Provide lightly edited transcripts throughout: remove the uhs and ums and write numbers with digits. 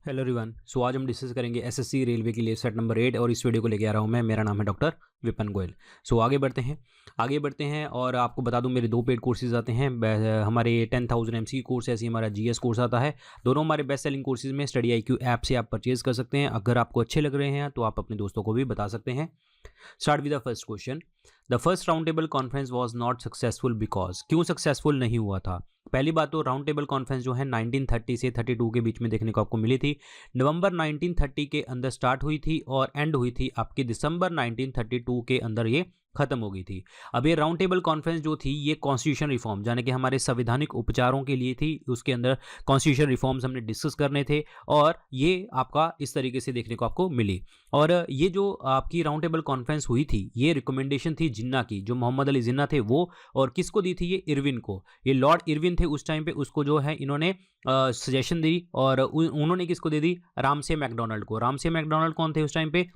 Hello everyone. सो आज हम discuss करेंगे एसएससी रेलवे के लिए सेट नंबर 8 और इस वीडियो को लेके आ रहा हूँ मैं। मेरा नाम है डॉक्टर विपिन गोयल। सो आगे बढ़ते हैं और आपको बता दूं मेरे दो पेड कोर्सेज आते हैं। हमारे 10,000 एमसी कोर्स, ऐसे ही हमारा जीएस कोर्स आता है। दोनों हमारे बेस्ट सेलिंग कोर्सेज में स्टडी आईक्यू ऐप से आप परचेज कर सकते हैं। अगर आपको अच्छे लग रहे हैं तो आप अपने दोस्तों को भी बता सकते हैं। Start with the first question. The first round table conference was not successful because, क्यों सक्सेसफुल नहीं हुआ था? पहली बात तो राउंड टेबल कॉन्फ्रेंस जो है 1930 से 32 के बीच में देखने को आपको मिली थी। नवंबर 1930 के अंदर स्टार्ट हुई थी और एंड हुई थी आपके दिसंबर 1932 के अंदर ये खत्म हो गई थी। अब ये राउंड टेबल कॉन्फ्रेंस जो थी ये कॉन्स्टिट्यूशन रिफॉर्म यानी कि हमारे संवैधानिक उपचारों के लिए थी। उसके अंदर कॉन्स्टिट्यूशन रिफॉर्म्स हमने डिस्कस करने थे और ये आपका इस तरीके से देखने को आपको मिली। और ये जो आपकी राउंड टेबल कॉन्फ्रेंस हुई थी ये रिकमेंडेशन थी जिन्ना की, जो मोहम्मद अली जिन्ना थे वो, और किसको दी थी? ये इरविन को। ये लॉर्ड इरविन थे उस टाइम पे, उसको जो है इन्होंने सजेशन दी और उन्होंने किसको दे दी? रामसे मैकडोनल्ड को। रामसे मैकडोनल्ड कौन थे उस टाइम पे?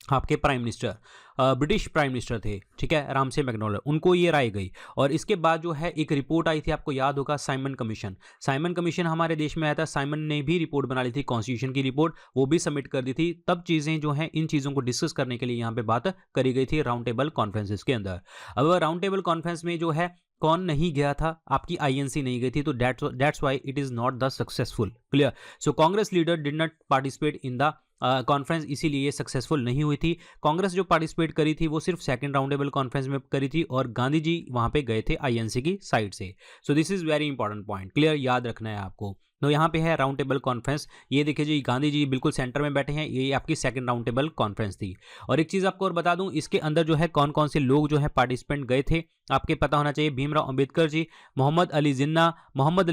आपके prime minister, British prime minister थे, ठीक है, रामसे मैकडोनल्ड। उनको ये राय गई और इसके बाद जो है एक रिपोर्ट आई थी, आपको याद होगा, साइमन कमीशन। साइमन कमीशन हमारे देश में आया था। साइमन ने भी रिपोर्ट बना ली थी, कॉन्स्टिट्यूशन की रिपोर्ट, वो भी सबमिट कर दी थी। तब चीज़ें जो हैं, इन चीज़ों को डिस्कस करने के लिए यहाँ पे बात करी गई थी राउंड टेबल कॉन्फ्रेंसेस के अंदर। अब राउंड टेबल कॉन्फ्रेंस में जो है कौन नहीं गया था? आपकी आईएनसी नहीं गई थी, तो that's why it is not the successful. Clear? So Congress leader did not participate in the conference, इसीलिए ये सक्सेसफुल नहीं हुई थी। कांग्रेस जो पार्टिसिपेट करी थी वो सिर्फ सेकंड राउंड टेबल कॉन्फ्रेंस में करी थी और गांधी जी वहां पे गए थे आईएनसी की साइड से। So this is very important point. Clear? याद रखना है आपको। तो यहाँ पे है राउंड टेबल कॉन्फ्रेंस। ये देखिए जी, गांधी जी बिल्कुल सेंटर में बैठे हैं। ये आपकी सेकंड राउंड टेबल कॉन्फ्रेंस थी। और एक चीज आपको और बता दूं, इसके अंदर जो है कौन कौन से लोग जो है पार्टिसिपेंट गए थे, आपके पता होना चाहिए। भीमराव अंबेडकर जी, मोहम्मद अली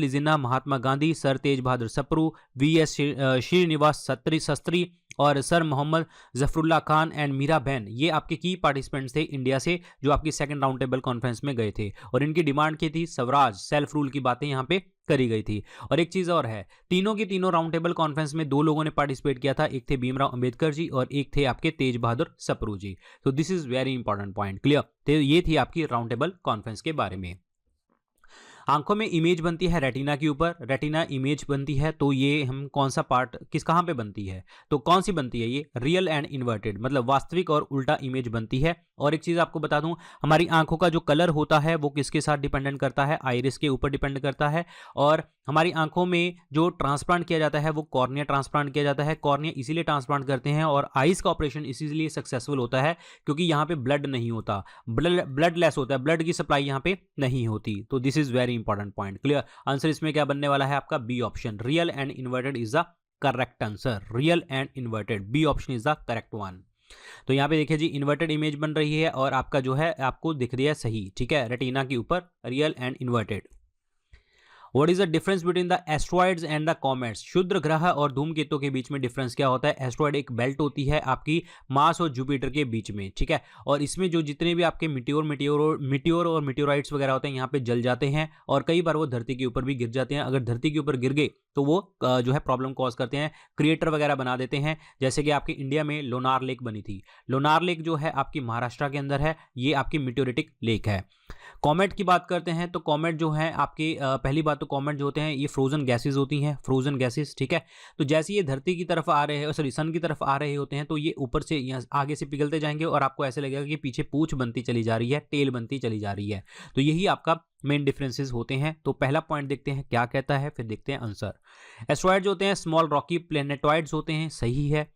जिन्ना, महात्मा गांधी, सर तेज बहादुर सप्रू, वीएस श्रीनिवास शास्त्री और सर मोहम्मद जफरुल्लाह खान एंड मीरा बहन, ये आपके की पार्टिसिपेंट्स थे इंडिया से, जो आपकी सेकंड राउंड टेबल कॉन्फ्रेंस में गए थे। और इनकी डिमांड की थी स्वराज, सेल्फ रूल की बातें यहाँ पे करी गई थी। और एक चीज और है, तीनों की तीनों राउंड टेबल कॉन्फ्रेंस में दो लोगों ने पार्टिसिपेट किया था। एक थे भीमराव अंबेडकर जी और एक थे आपके तेज बहादुर सप्रू जी। तो this is very important point. Clear? तो ये थी आपकी राउंड टेबल कॉन्फ्रेंस के बारे में। आंखों में इमेज बनती है रेटिना के ऊपर, रेटिना इमेज बनती है, तो ये हम कौन सा पार्ट कहाँ पे बनती है? तो कौन सी बनती है? ये रियल एंड इन्वर्टेड, मतलब वास्तविक और उल्टा इमेज बनती है। और एक चीज आपको बता दूं, हमारी आंखों का जो कलर होता है वो किसके साथ डिपेंडेंट करता है? आइरिस के ऊपर डिपेंड करता है। और हमारी आंखों में जो ट्रांसप्लांट किया जाता है वो कॉर्निया ट्रांसप्लांट किया जाता है। कॉर्निया इसीलिए ट्रांसप्लांट करते हैं और आइस का ऑपरेशन इसीलिए सक्सेसफुल होता है क्योंकि यहाँ पे ब्लड नहीं होता, ब्लड लेस होता है, ब्लड की सप्लाई यहाँ पे नहीं होती। तो this is very important point. Clear? Answer इसमें क्या बनने वाला है आपका? B option, real and inverted is the correct answer. Real and inverted, B option is the correct one. तो यहाँ पे देखिए जी, इन्वर्टेड इमेज बन रही है और आपका जो है आपको दिख रही है सही, ठीक है, रेटिना के ऊपर real and inverted. What is the difference between the asteroids and the comets? क्षुद्र ग्रह और धूमकेतु के बीच में डिफरेंस क्या होता है? एस्ट्रॉइड एक बेल्ट होती है आपकी मार्स और जुपिटर के बीच में, ठीक है, और इसमें जो जितने भी आपके मिट्योर और मिट्योराइट्स वगैरह होते हैं यहाँ पे जल जाते हैं और कई बार वो धरती के ऊपर भी गिर जाते हैं। अगर धरती के ऊपर गिर गए तो वो जो है प्रॉब्लम कॉज करते हैं, क्रिएटर वगैरह बना देते हैं। जैसे कि आपके इंडिया में लोनार लेक बनी थी। लोनार लेक जो है आपकी महाराष्ट्र के अंदर है, ये आपकी मिट्योरिटिक लेक है। कॉमेट की बात करते हैं तो कॉमेट जो है आपके पहली बात तो कॉमेट जो होते हैं ये फ्रोजन गैसेज होती हैं, फ्रोजन गैसेज, ठीक है। तो जैसे ये धरती की तरफ आ रहे हैं, सॉरी सन की तरफ आ रहे होते हैं, तो ये ऊपर से यहाँ आगे से पिघलते जाएंगे और आपको ऐसे लगेगा कि पीछे पूंछ बनती चली जा रही है, टेल बनती चली जा रही है। तो यही आपका मेन डिफरेंसेस होते हैं। तो पहला पॉइंट देखते हैं क्या कहता है, फिर देखते हैं आंसर। एस्ट्रॉइड जो होते हैं स्मॉल रॉकी प्लेनेटॉइड्स होते हैं, सही है।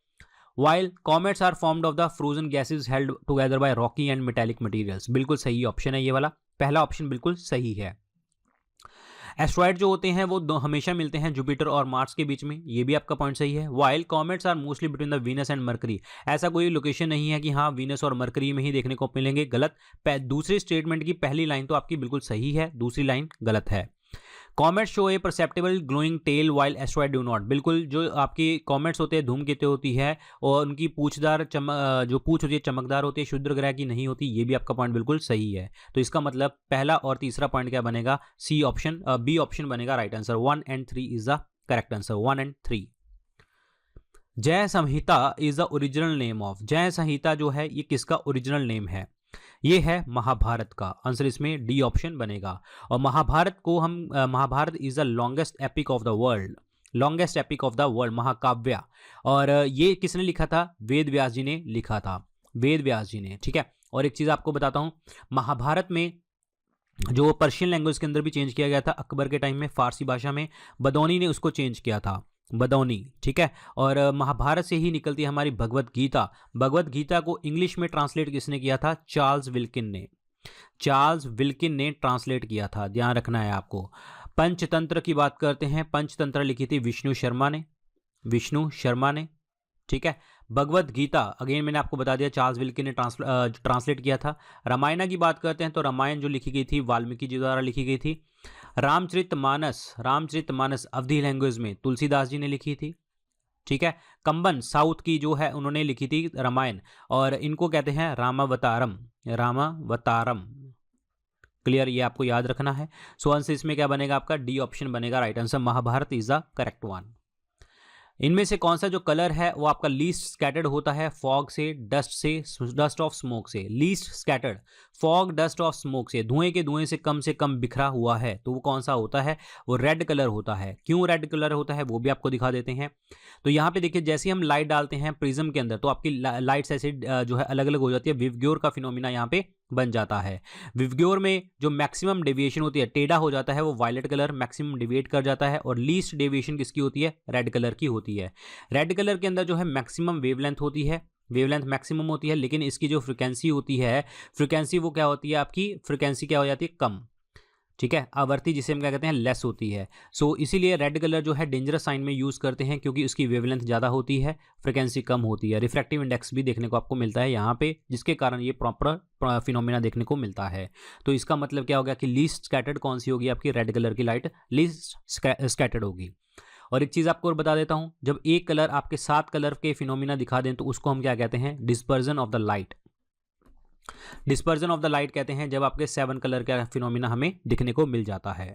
While comets are formed of the frozen gases held together by rocky and metallic materials, बिल्कुल सही ऑप्शन है ये वाला, पहला ऑप्शन बिल्कुल सही है। एस्ट्रॉइड जो होते हैं वो हमेशा मिलते हैं जुपिटर और मार्स के बीच में, ये भी आपका पॉइंट सही है। While comets are mostly between the Venus and Mercury, ऐसा कोई लोकेशन नहीं है कि हाँ वीनस और मरकरी में ही देखने को मिलेंगे, गलत। दूसरे स्टेटमेंट की पहली लाइन तो आपकी बिल्कुल सही है, दूसरी लाइन गलत है। Comets show a perceptible glowing tail while asteroid do not, बिल्कुल जो आपकी कॉमेट्स होते हैं, धूमकेतु होती है और उनकी पूछदार जो पूछ होती है चमकदार होती है, क्षुद्र ग्रह की नहीं होती, ये भी आपका पॉइंट बिल्कुल सही है। तो इसका मतलब पहला और तीसरा पॉइंट क्या बनेगा? सी ऑप्शन, बी ऑप्शन बनेगा right answer. 1 and 3 is the correct answer, 1 and 3। Jai Samhita is the original name of, Jai Samhita जो है ये किसका ओरिजिनल नेम है? ये है महाभारत का। आंसर इसमें डी ऑप्शन बनेगा। और महाभारत को हम Mahabharata is the longest epic of the world, longest epic of the world, महाकाव्य। और ये किसने लिखा था? वेद व्यास जी ने लिखा था, वेद व्यास जी ने, ठीक है। और एक चीज़ आपको बताता हूँ, महाभारत में जो पर्शियन लैंग्वेज के अंदर भी चेंज किया गया था अकबर के टाइम में, फारसी भाषा में, बदौनी ने उसको चेंज किया था, बदौनी, ठीक है। और महाभारत से ही निकलती है हमारी भगवत गीता। भगवत गीता को इंग्लिश में ट्रांसलेट किसने किया था? चार्ल्स विल्किन ने, चार्ल्स विल्किन ने ट्रांसलेट किया था, ध्यान रखना है आपको। पंचतंत्र की बात करते हैं, पंचतंत्र लिखी थी विष्णु शर्मा ने, विष्णु शर्मा ने, ठीक है। भगवत गीता अगेन मैंने आपको बता दिया चार्ल्स विल्किन ने ट्रांसलेट किया था। रामायण की बात करते हैं तो रामायण जो लिखी गई थी वाल्मीकि जी द्वारा लिखी गई थी। रामचरितमानस, रामचरितमानस अवधी लैंग्वेज में तुलसीदास जी ने लिखी थी, ठीक है। कंबन साउथ की जो है उन्होंने लिखी थी रामायण, और इनको कहते हैं रामावतारम, रामावतारम, क्लियर, ये आपको याद रखना है। सो आंसर इसमें क्या बनेगा आपका? डी ऑप्शन बनेगा right answer, Mahabharata is the correct one. इनमें से कौन सा जो कलर है वो आपका लीस्ट स्कैटर्ड होता है फॉग से, डस्ट से, डस्ट ऑफ स्मोक से? Least scattered, fog, dust of smoke से, धुएं से कम बिखरा हुआ है, तो वो कौन सा होता है? वो रेड कलर होता है। क्यों रेड कलर होता है वो भी आपको दिखा देते हैं। तो यहाँ पे देखिए, जैसे हम लाइट डालते हैं प्रिज्म के अंदर तो आपकी लाइट्स ऐसे जो है अलग अलग हो जाती है, विवग्योर का फिनोमिना यहाँ पे बन जाता है। विवग्योर में जो मैक्सिमम डेविएशन होती है, टेढ़ा हो जाता है, वो वायलेट कलर मैक्सिमम डेविएट कर जाता है, और लीस्ट डेविएशन किसकी होती है? रेड कलर की होती है। रेड कलर के अंदर जो है मैक्सिमम वेवलेंथ होती है, वेवलेंथ मैक्सिमम होती है, लेकिन इसकी जो फ्रिक्वेंसी होती है, फ्रिक्वेंसी वो क्या होती है आपकी? फ्रिक्वेंसी क्या हो जाती है? कम, ठीक है। आवर्ती जिसे हम क्या कहते हैं? लेस होती है। सो इसीलिए रेड कलर जो है डेंजरस साइन में यूज़ करते हैं, क्योंकि उसकी वेवलेंथ ज़्यादा होती है, फ्रिक्वेंसी कम होती है। रिफ्रैक्टिव इंडेक्स भी देखने को आपको मिलता है यहाँ पे, जिसके कारण ये प्रॉपर फिनोमिना देखने को मिलता है। तो इसका मतलब क्या हो गया कि लीस्ट स्कैटर्ड कौन सी होगी आपकी? रेड कलर की लाइट लीस्ट स्कैटर्ड होगी। और एक चीज़ आपको और बता देता हूँ, जब एक कलर आपके 7 कलर के फिनोमिना दिखा दें तो उसको हम क्या कहते हैं? Dispersion of the light, dispersion of the light कहते हैं जब आपके 7 कलर का फिनोमिना हमें दिखने को मिल जाता है।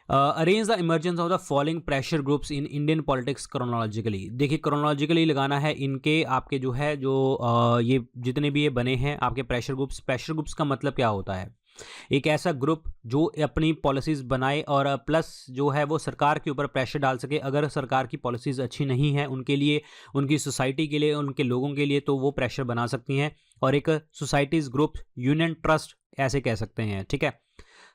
Arrange the emergence of the following pressure groups in Indian politics chronologically. देखिए क्रोनोलॉजिकली लगाना है इनके, आपके जो है जो ये जितने भी ये बने हैं आपके प्रेशर ग्रुप्स। प्रेशर ग्रुप्स का मतलब क्या होता है? एक ऐसा ग्रुप जो अपनी पॉलिसीज़ बनाए और प्लस जो है वो सरकार के ऊपर प्रेशर डाल सके। अगर सरकार की पॉलिसीज़ अच्छी नहीं है उनके लिए, उनकी सोसाइटी के लिए, उनके लोगों के लिए, तो वो प्रेशर बना सकती हैं। और एक सोसाइटीज़ ग्रुप, यूनियन ट्रस्ट ऐसे कह सकते हैं, ठीक है।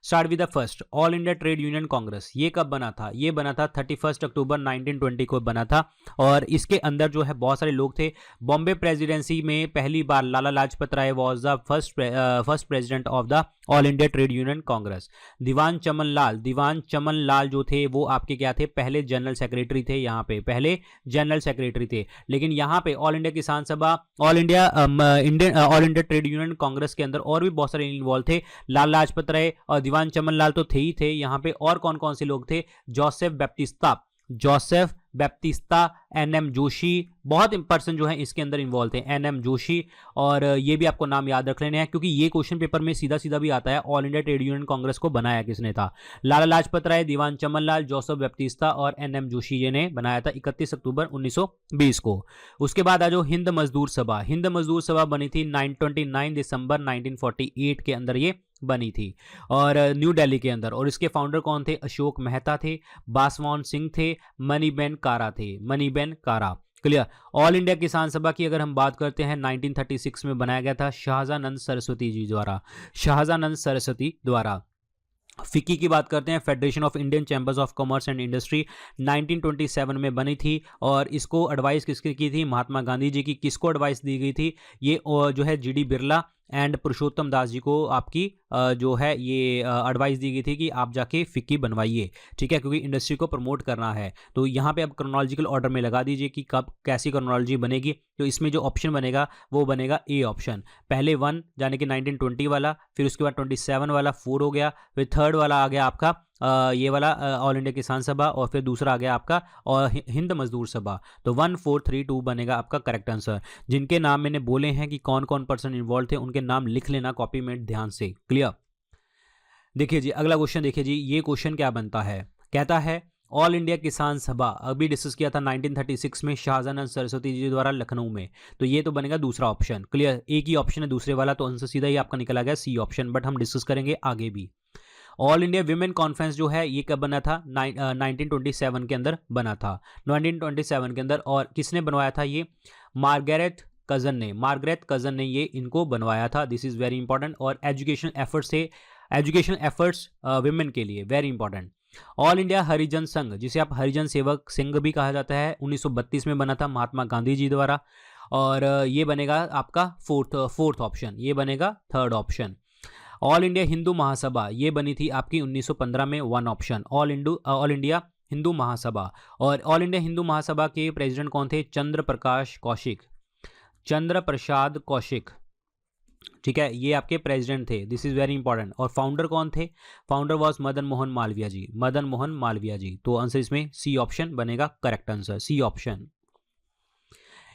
Start with the first, all India trade union Congress. ये कब बना था? ये बना था 31 अक्टूबर 1920 को बना था, और इसके अंदर जो है बहुत सारे लोग थे। बॉम्बे प्रेसिडेंसी में पहली बार Lala Lajpat Rai was the first president of the all India trade union congress. Diwan Chaman Lal जो थे वो आपके क्या थे? पहले जनरल सेक्रेटरी थे, यहाँ पे पहले जनरल सेक्रेटरी थे। लेकिन यहाँ पे ऑल इंडिया किसान सभा, all India trade union Congress के अंदर और भी बहुत सारे इन्वॉल्व थे। लाला लाजपत राय और दीवान चमन लाल तो थे ही थे, यहाँ पे और कौन कौन से लोग थे? जोसेफ बैप्टिस्टा, एनएम जोशी, बहुत पर्सन जो है इसके अंदर इन्वॉल्व थे, एनएम जोशी। और ये भी आपको नाम याद रख लेने हैं, क्योंकि ये क्वेश्चन पेपर में सीधा सीधा भी आता है। All India trade union Congress को बनाया किसने था? लाला लाजपत राय, दीवान चमन लाल, जोसेफ बैप्टिस्टा और एनएम जोशी जी ने बनाया था 31 अक्टूबर 1920 को। उसके बाद आ जाओ हिंद मजदूर सभा। हिंद मजदूर सभा बनी थी 29 दिसंबर 1948 के अंदर ये बनी थी, और न्यू दिल्ली के अंदर। और इसके फाउंडर कौन थे? अशोक मेहता थे, बासवान सिंह थे, मनीबेन कारा थे, मनीबेन कारा, क्लियर। ऑल इंडिया किसान सभा की अगर हम बात करते हैं 1936 में बनाया गया था शाहजानंद सरस्वती जी द्वारा, शाहजानंद सरस्वती द्वारा। फिक्की की बात करते हैं, federation of Indian chambers of commerce and industry 1927 में बनी थी, और इसको एडवाइस किसकी की थी? महात्मा गांधी जी की। किसको एडवाइस दी गई थी? ये जो है जीडी बिरला एंड पुरुषोत्तम दास जी को आपकी जो है ये एडवाइस दी गई थी कि आप जाके फिक्की बनवाइए, ठीक है, क्योंकि इंडस्ट्री को प्रमोट करना है। तो यहाँ पे अब क्रोनोलॉजिकल ऑर्डर में लगा दीजिए कि कब कैसी क्रोनोलॉजी बनेगी। तो इसमें जो ऑप्शन बनेगा वो बनेगा ए ऑप्शन। पहले 1 यानी कि 1920 वाला, फिर उसके बाद 27 वाला 4 हो गया, फिर थर्ड वाला आ गया आपका ये वाला ऑल इंडिया किसान सभा, और फिर दूसरा आ गया आपका और हिंद मजदूर सभा। तो 1 4 3 2 बनेगा आपका करेक्ट आंसर। जिनके नाम मैंने बोले हैं कि कौन कौन पर्सन इन्वॉल्व थे उनके नाम लिख लेना कॉपी में ध्यान से, क्लियर। देखिए जी अगला क्वेश्चन, देखिए जी ये क्वेश्चन क्या बनता है, कहता है ऑल इंडिया किसान सभा अभी डिस्कस किया था 1936 में शाहजानंद सरस्वती जी द्वारा लखनऊ में। तो ये तो बनेगा दूसरा ऑप्शन, क्लियर। एक ही ऑप्शन है दूसरे वाला, तो आंसर सीधा ही आपका निकल आ गया सी ऑप्शन, बट हम डिस्कस करेंगे आगे भी। ऑल इंडिया विमेन कॉन्फ्रेंस जो है ये कब बना था? 1927 के अंदर बना था, 1927 के अंदर। और किसने बनवाया था ये? मार्गरेट कजन ने ये इनको बनवाया था। This is very important. और एजुकेशन एफर्ट्स विमेन के लिए वेरी इंपॉर्टेंट। ऑल इंडिया हरिजन संघ, जिसे आप हरिजन सेवक संघ भी कहा जाता है, 1932 में बना था महात्मा गांधी जी द्वारा। और ये बनेगा आपका फोर्थ ऑप्शन, ये बनेगा third option. All India Hindu Mahasabha, ये बनी थी आपकी 1915 में, one option. All India Hindu Mahasabha. और ऑल इंडिया हिंदू महासभा के प्रेसिडेंट कौन थे? चंद्र प्रसाद कौशिक, ठीक है, ये आपके प्रेसिडेंट थे। This is very important. और फाउंडर कौन थे? फाउंडर वॉज मदन मोहन मालवीय जी। तो आंसर इसमें सी ऑप्शन बनेगा करेक्ट आंसर, सी ऑप्शन।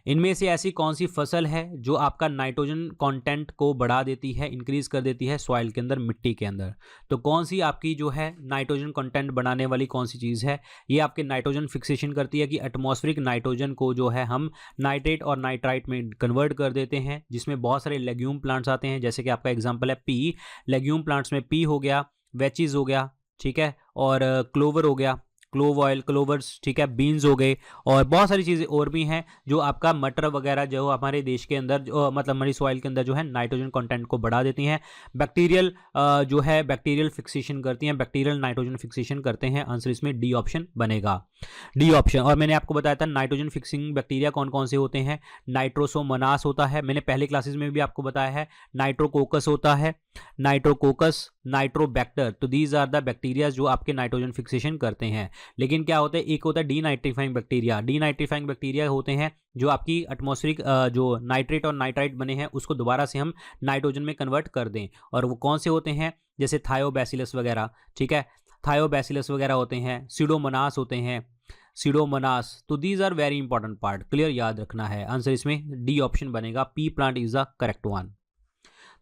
इनमें से ऐसी कौन सी फसल है जो आपका नाइट्रोजन कंटेंट को बढ़ा देती है, इंक्रीज कर देती है सॉइल के अंदर, मिट्टी के अंदर? तो कौन सी आपकी जो है नाइट्रोजन कंटेंट बढ़ाने वाली कौन सी चीज़ है? ये आपके नाइट्रोजन फिक्सेशन करती है कि एटमॉस्फेरिक नाइट्रोजन को जो है हम नाइट्रेट और नाइट्राइट में कन्वर्ट कर देते हैं, जिसमें बहुत सारे लेग्यूम प्लांट्स आते हैं। जैसे कि आपका एग्जाम्पल है पी, लेग्यूम प्लांट्स में पी हो गया, वेचीज हो गया, ठीक है, और क्लोवर हो गया, क्लोव ऑयल, क्लोवर्स, ठीक है, बीन्स हो गए, और बहुत सारी चीज़ें और भी हैं जो आपका मटर वगैरह जो हमारे देश के अंदर मतलब हमारी सॉइल के अंदर जो है नाइट्रोजन कंटेंट को बढ़ा देती हैं। बैक्टीरियल जो है बैक्टीरियल फिक्सेशन करती हैं, बैक्टीरियल नाइट्रोजन फिक्सेशन करते हैं। आंसर इसमें डी ऑप्शन बनेगा, डी ऑप्शन। और मैंने आपको बताया था नाइट्रोजन फिक्सिंग बैक्टीरिया कौन कौन से होते हैं। नाइट्रोसोमोनास होता है, मैंने पहले क्लासेस में भी आपको बताया है। नाइट्रोकोकस होता है, नाइट्रोबैक्टर। तो दीज आर द बैक्टीरिया जो आपके नाइट्रोजन फिक्सेशन करते हैं। लेकिन क्या होता है, एक होता है डीनाइट्रीफाइंग बैक्टीरिया। डीनाइट्रीफाइंग बैक्टीरिया होते हैं जो आपकी एटमॉस्फेरिक जो नाइट्रेट और नाइट्राइट बने हैं उसको दोबारा से हम नाइट्रोजन में कन्वर्ट कर दें। और वो कौन से होते हैं? जैसे थायोबैसिलस वगैरह, ठीक है, थायोबैसिलस वगैरह होते हैं, सीडोमोनास होते हैं, सीडोमोनास। तो these are very important part, clear, याद रखना है। आंसर इसमें डी ऑप्शन बनेगा, pea plant is the correct one.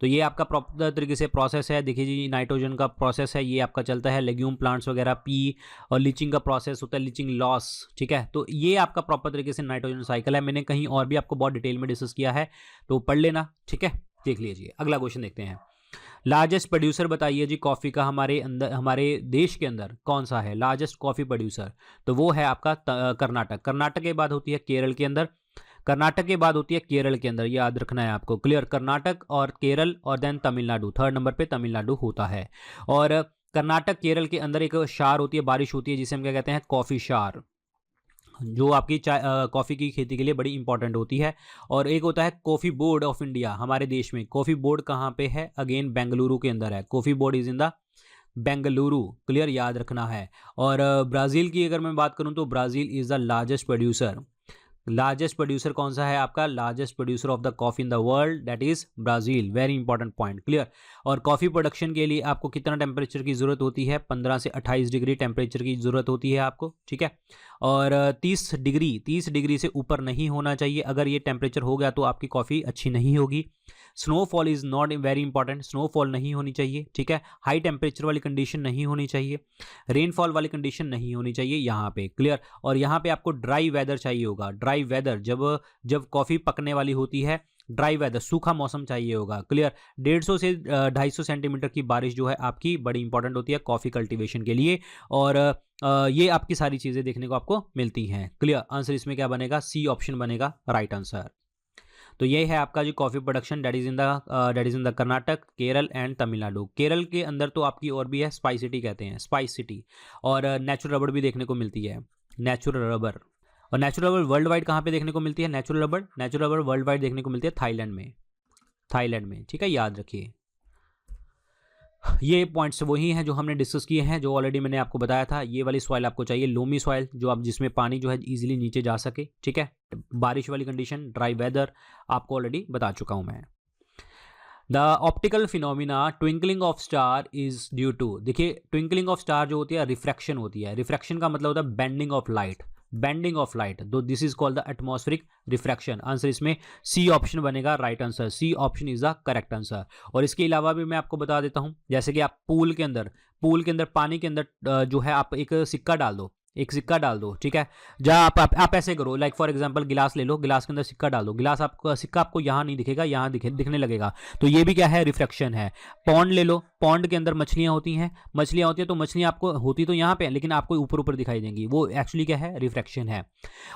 तो ये आपका प्रॉपर तरीके से प्रोसेस है। देखिए जी, नाइट्रोजन का प्रोसेस है, ये आपका चलता है लेग्यूम प्लांट्स वगैरह, पी, और लीचिंग का प्रोसेस होता है, लीचिंग लॉस, ठीक है। तो ये आपका प्रॉपर तरीके से नाइट्रोजन साइकिल है। मैंने कहीं और भी आपको बहुत डिटेल में डिस्कस किया है, तो पढ़ लेना, ठीक है। देख लीजिए, अगला क्वेश्चन देखते हैं। लार्जेस्ट प्रोड्यूसर बताइए जी कॉफ़ी का हमारे देश के अंदर कौन सा है लार्जेस्ट कॉफ़ी प्रोड्यूसर? तो वो है आपका कर्नाटक। कर्नाटक के बाद होती है केरल के अंदर, कर्नाटक के बाद होती है केरल के अंदर, याद रखना है आपको, क्लियर। कर्नाटक और केरल और देन तमिलनाडु, थर्ड नंबर पे तमिलनाडु होता है। और कर्नाटक केरल के अंदर एक शार होती है, बारिश होती है, जिसे हम क्या कहते हैं? कॉफ़ी शार, जो आपकी कॉफ़ी की खेती के लिए बड़ी इंपॉर्टेंट होती है। और एक होता है कॉफ़ी बोर्ड ऑफ इंडिया, हमारे देश में कॉफ़ी बोर्ड कहाँ पे है? अगेन बेंगलुरु के अंदर है, coffee board is in the Bengaluru, clear, याद रखना है। और ब्राज़ील की अगर मैं बात करूँ तो Brazil is the largest producer. Largest producer कौन सा है आपका? Largest producer of the coffee in the world, that is Brazil. Very important point, clear. और कॉफ़ी प्रोडक्शन के लिए आपको कितना टेम्परेचर की ज़रूरत होती है? 15 से 28 डिग्री टेम्परेचर की ज़रूरत होती है आपको, ठीक है। और 30 डिग्री से ऊपर नहीं होना चाहिए। अगर ये टेम्परेचर हो गया तो आपकी कॉफ़ी अच्छी नहीं होगी। Snowfall is not very important, snowfall नहीं होनी चाहिए, ठीक है। हाई टेम्परेचर वाली कंडीशन नहीं होनी चाहिए, रेनफॉल वाली कंडीशन नहीं होनी चाहिए यहाँ पे, क्लियर। और यहाँ पे आपको ड्राई वेदर चाहिए होगा, ड्राई वेदर, जब कॉफ़ी पकने वाली होती है, ड्राई वेदर, सूखा मौसम चाहिए होगा, क्लियर। 150 से 250 सेंटीमीटर की बारिश जो है आपकी बड़ी इंपॉर्टेंट होती है कॉफ़ी कल्टीवेशन के लिए। और ये आपकी सारी चीज़ें देखने को आपको मिलती हैं, क्लियर। आंसर इसमें क्या बनेगा? सी ऑप्शन बनेगा राइट आंसर। तो ये है आपका जो coffee production, that is in the Karnataka, Kerala and Tamil Nadu. Kerala के अंदर तो आपकी और भी है, स्पाइस सिटी कहते हैं, स्पाइस सिटी। और नेचुरल रबड़ भी देखने को मिलती है, नेचुरल रबर। और नेचुरल रबर वर्ल्ड वाइड कहाँ पे देखने को मिलती है? नेचुरल रबर वर्ल्ड वाइड देखने को मिलती है थाईलैंड में, ठीक है, याद रखिए। ये पॉइंट्स वही हैं जो हमने डिस्कस किए हैं, जो ऑलरेडी मैंने आपको बताया था। ये वाली सॉइल आपको चाहिए, लोमी सॉइल, जो आप जिसमें पानी जो है इजीली नीचे जा सके, ठीक है। बारिश वाली कंडीशन, ड्राई वेदर, आपको ऑलरेडी बता चुका हूं मैं। The optical phenomena twinkling of star is due to, देखिए ट्विंकलिंग ऑफ स्टार जो होती है रिफ्रैक्शन होती है। रिफ्रैक्शन का मतलब होता है बेंडिंग ऑफ लाइट, तो this is called the atmospheric refraction. Answer इसमें सी ऑप्शन बनेगा right answer, C option is the correct answer. और इसके अलावा भी मैं आपको बता देता हूं, जैसे कि आप पूल के अंदर पानी के अंदर जो है आप एक सिक्का डाल दो, एक सिक्का डाल दो, ठीक है। जहाँ आप ऐसे करो, लाइक फॉर एग्जांपल गिलास ले लो, गिलास के अंदर सिक्का डाल दो, गिलास आपको सिक्का आपको यहाँ नहीं दिखेगा, यहाँ दिखने लगेगा, तो ये भी क्या है, रिफ्रैक्शन है। पॉन्ड ले लो, पॉन्ड के अंदर मछलियाँ होती हैं, तो मछलियाँ आपको होती तो यहाँ पे, लेकिन आपको ऊपर ऊपर दिखाई देंगी, वो एक्चुअली क्या है, रिफ्रैक्शन है।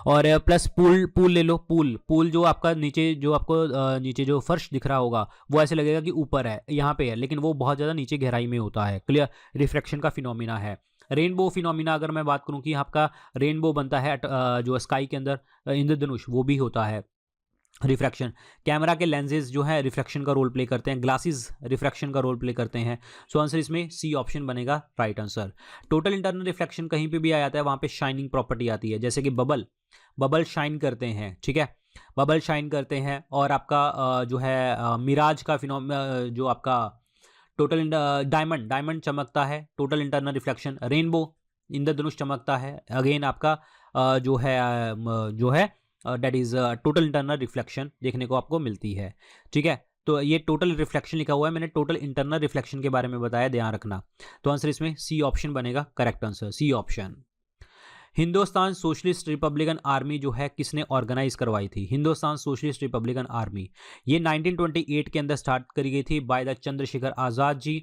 और प्लस पूल ले लो, पूल जो आपका नीचे, जो आपको नीचे जो फर्श दिख रहा होगा, वो ऐसे लगेगा कि ऊपर है, यहाँ पे है, लेकिन वो बहुत ज़्यादा नीचे गहराई में होता है। क्लियर, रिफ्रैक्शन का फिनोमिना है। रेनबो फिनोमिना अगर मैं बात करूं कि आपका रेनबो बनता है जो स्काई के अंदर, इंद्रधनुष, वो भी होता है रिफ्रैक्शन। कैमरा के लेंसेज जो है रिफ्रैक्शन का रोल प्ले करते हैं, ग्लासेस रिफ्रैक्शन का रोल प्ले करते हैं। सो आंसर इसमें सी ऑप्शन बनेगा right answer. Total internal reflection कहीं पे भी आ जाता है, वहां पे शाइनिंग प्रॉपर्टी आती है, जैसे कि बबल शाइन करते हैं, ठीक है, बबल शाइन करते हैं। और आपका जो है मिराज का जो आपका टोटल डायमंड चमकता है, टोटल इंटरनल रिफ्लेक्शन। रेनबो, इंद्रधनुष चमकता है, अगेन आपका जो है that is total internal reflection देखने को आपको मिलती है, ठीक है। तो ये टोटल रिफ्लेक्शन लिखा हुआ है, मैंने टोटल इंटरनल रिफ्लेक्शन के बारे में बताया, ध्यान रखना। तो आंसर इसमें सी ऑप्शन बनेगा correct answer, C option. Hindustan socialist republican army जो है किसने ऑर्गेनाइज करवाई थी? हिंदुस्तान सोशलिस्ट रिपब्लिकन आर्मी, ये 1928 के अंदर स्टार्ट करी गई थी बाय द चंद्रशेखर आज़ाद जी,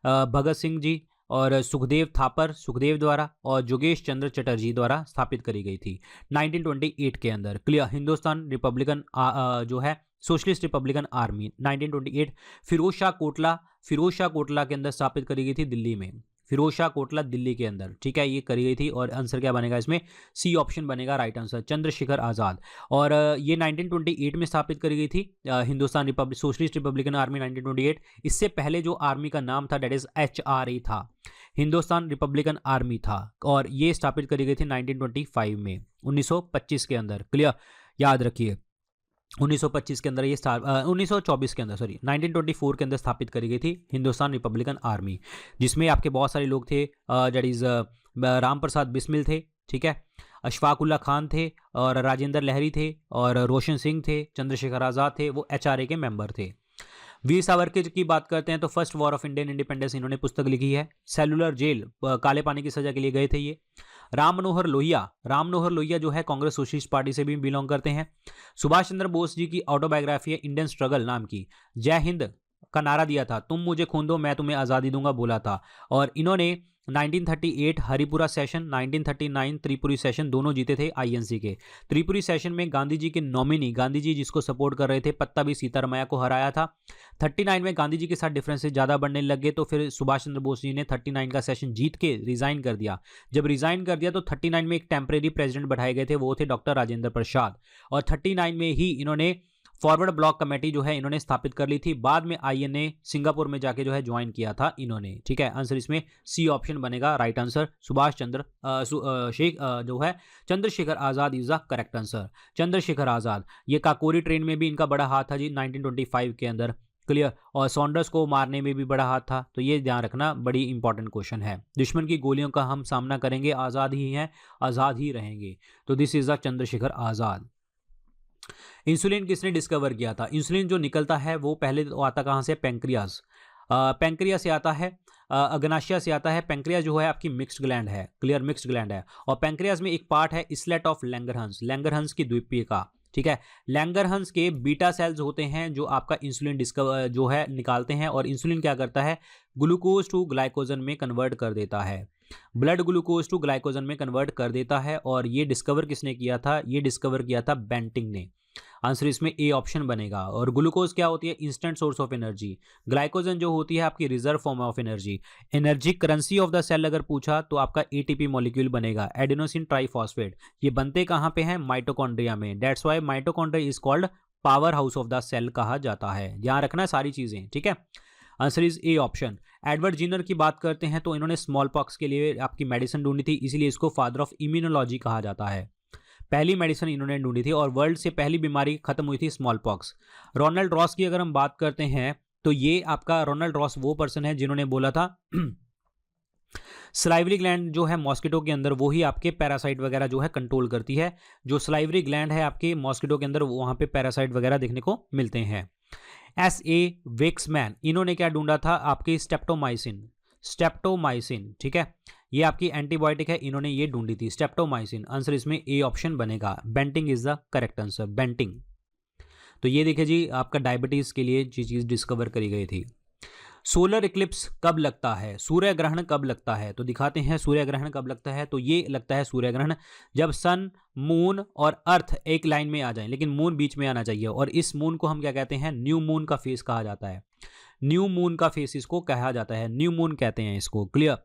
भगत सिंह जी और सुखदेव द्वारा और जोगेश चंद्र चटर्जी द्वारा स्थापित करी गई थी 1928 के अंदर। क्लियर, हिंदुस्तान रिपब्लिकन जो है socialist republican army 1928 Feroz Shah Kotla के अंदर स्थापित करी गई थी दिल्ली में, फिरोज शाह कोटला दिल्ली के अंदर, ठीक है, ये करी गई थी। और आंसर क्या बनेगा इसमें? सी ऑप्शन बनेगा राइट आंसर, चंद्रशेखर आज़ाद। और ये 1928 में स्थापित करी गई थी हिंदुस्तान सोशलिस्ट रिपब्लिकन आर्मी 1928। इससे पहले जो आर्मी का नाम था डेट इज HRA था, हिंदुस्तान रिपब्लिकन आर्मी था, और ये स्थापित करी गई थी 1925 में, 1925 के अंदर। क्लियर, याद रखिए 1925 के अंदर ये 1924 के अंदर 1924 के अंदर स्थापित करी गई थी हिंदुस्तान रिपब्लिकन आर्मी, जिसमें आपके बहुत सारे लोग थे, डेट इज राम प्रसाद बिस्मिल थे, ठीक है, अशफाक उल्ला खान थे, और राजेंद्र लहरी थे, और रोशन सिंह थे, चंद्रशेखर आज़ाद थे, वो HRA के मेंबर थे। वीर सावरकर की बात करते हैं तो first war of Indian independence इन्होंने पुस्तक लिखी है। सेलुलर जेल, काले पानी की सजा के लिए गए थे ये। राम मनोहर लोहिया जो है कांग्रेस सोशलिस्ट पार्टी से भी बिलोंग करते हैं। सुभाष चंद्र बोस जी की ऑटोबायोग्राफी है इंडियन स्ट्रगल नाम की, जय हिंद का नारा दिया था, तुम मुझे खून दो मैं तुम्हें आज़ादी दूंगा बोला था। और इन्होंने 1938 हरिपुरा सेशन, 1939 त्रिपुरी सेशन दोनों जीते थे INC के। त्रिपुरी सेशन में गांधी जी के नॉमिनी, गांधी जी जिसको सपोर्ट कर रहे थे, पत्ताभी सीतारमैया को हराया था। 39 में गांधी जी के साथ डिफरेंसेस ज़्यादा बढ़ने लग गए, तो फिर सुभाष चंद्र बोस जी ने 39 का सेशन जीत के रिजाइन कर दिया। जब रिजाइन कर दिया तो 39 में एक टेम्परेरी प्रेसिडेंट बैठाए गए थे, वो थे डॉक्टर राजेंद्र प्रसाद। और 39 में ही इन्होंने फॉरवर्ड ब्लॉक कमेटी जो है इन्होंने स्थापित कर ली थी। बाद में INA सिंगापुर में जाके जो है ज्वाइन किया था इन्होंने, ठीक है। आंसर इसमें सी ऑप्शन बनेगा राइट आंसर, सुभाष चंद्र जो है Chandrashekhar Azad is the correct answer, Chandrashekhar Azad. ये काकोरी ट्रेन में भी इनका बड़ा हाथ था जी 1925 के अंदर। क्लियर, और सॉन्डर्स को मारने में भी बड़ा हाथ था, तो ये ध्यान रखना, बड़ी इंपॉर्टेंट क्वेश्चन है। दुश्मन की गोलियों का हम सामना करेंगे, आज़ाद ही हैं, आज़ाद ही रहेंगे, तो this is the Chandrashekhar Azad. Insulin किसने डिस्कवर किया था? इंसुलिन जो निकलता है वो पहले तो आता कहाँ से? पैंक्रियाज, पैंक्रिया से आता है, अग्नाशय से आता है। पैंक्रियाज जो है आपकी मिक्स्ड ग्लैंड है, क्लियर, मिक्स्ड ग्लैंड है। और पैंक्रियाज में एक पार्ट है स्लेट ऑफ लैंगरहंस की द्वीपीय का, ठीक है। लैंगरहंस के बीटा सेल्स होते हैं जो आपका इंसुलिन डिस्कवर जो है निकालते हैं, और इंसुलिन क्या करता है? ग्लूकोज टू ग्लाइकोजन में कन्वर्ट कर देता है, ब्लड ग्लूकोज टू ग्लाइकोजन में कन्वर्ट कर देता है। और ये डिस्कवर किसने किया था? ये डिस्कवर किया था बेंटिंग ने। आंसर इसमें ए ऑप्शन बनेगा। और ग्लूकोज क्या होती है? Instant source of energy. Glycogen जो होती है आपकी reserve form of energy. Energy currency of the cell अगर पूछा तो आपका ATP मॉलिक्यूल बनेगा, एडेनोसिन ट्राइफॉस्फेट। ये बनते कहाँ पे हैं? माइटोकॉन्ड्रिया में। That's why mitochondria is called power house of the cell कहा जाता है। ध्यान रखना है सारी चीजें, ठीक है। Answer is A option. Edward zener की बात करते हैं तो इन्होंने स्मॉल पॉक्स के लिए आपकी मेडिसिन ढूंढी थी, इसीलिए इसको फादर ऑफ इम्यूनोलॉजी कहा जाता है। पहली मेडिसिन इन्होंने ढूंढी थी और वर्ल्ड से पहली बीमारी खत्म हुई थी स्मॉल पॉक्स। रोनाल्ड रॉस की अगर हम बात करते हैं तो ये आपका रोनाल्ड रॉस वो पर्सन है जिन्होंने बोला था सलाइवरी ग्लैंड जो है मॉस्किटो के अंदर वो ही आपके पैरासाइट वगैरह जो है कंट्रोल करती है। जो सलाइवरी ग्लैंड है आपके मॉस्किटो के अंदर वहाँ पे पैरासाइट वगैरह देखने को मिलते हैं। S.A. वेक्समैन, इन्होंने क्या ढूंढा था? आपके स्टेप्टोमाइसिन, ठीक है। ये आपकी एंटीबायोटिक है, इन्होंने ये ढूंढी थी, स्ट्रेप्टोमाइसिन। आंसर इसमें ए ऑप्शन बनेगा, Banting is the correct answer, Banting. तो ये देखिए जी, आपका डायबिटीज के लिए ये चीज डिस्कवर करी गई थी। सोलर इक्लिप्स कब लगता है, सूर्य ग्रहण कब लगता है, तो दिखाते हैं सूर्य ग्रहण कब लगता है। तो ये लगता है सूर्य ग्रहण जब सन, मून और अर्थ एक लाइन में आ जाए, लेकिन मून बीच में आना चाहिए, और इस मून को हम क्या कहते हैं, न्यू मून का फेस कहा जाता है, न्यू मून का फेस इसको कहा जाता है, न्यू मून कहते हैं इसको, क्लियर।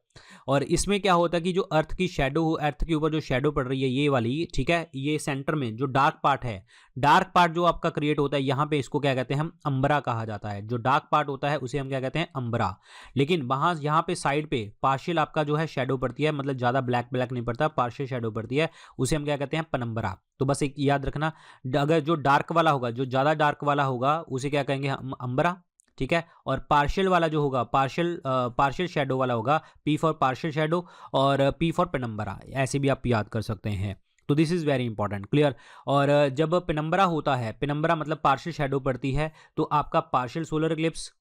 और इसमें क्या होता है कि जो अर्थ की शेडो, अर्थ के ऊपर जो शेडो पड़ रही है ये वाली, ठीक है, ये सेंटर में जो डार्क पार्ट है, डार्क पार्ट जो आपका क्रिएट होता है यहाँ पे, इसको क्या कहते हैं हम, अंबरा कहा जाता है। जो डार्क पार्ट होता है उसे हम क्या कहते हैं, अंबरा। लेकिन वहां यहाँ पे साइड पे पार्शियल आपका जो है शेडो पड़ती है, मतलब ज्यादा ब्लैक ब्लैक नहीं पड़ता, पार्शियल शेडो पड़ती है, उसे हम क्या कहते हैं, पनम्बरा। तो बस एक याद रखना, अगर जो डार्क वाला होगा, जो ज्यादा डार्क वाला होगा उसे क्या कहेंगे हम, अंबरा, ठीक है। और पार्शियल वाला जो होगा, पार्शियल शेडो वाला होगा, पी फॉर पार्शियल शेडो और पी फॉर पेनम्बरा, ऐसे भी आप याद कर सकते हैं। तो this is very important, clear. और जब पेनम्बरा होता है, पेनम्बरा मतलब पार्शियल शेडो पड़ती है, तो आपका partial solar Eclipse,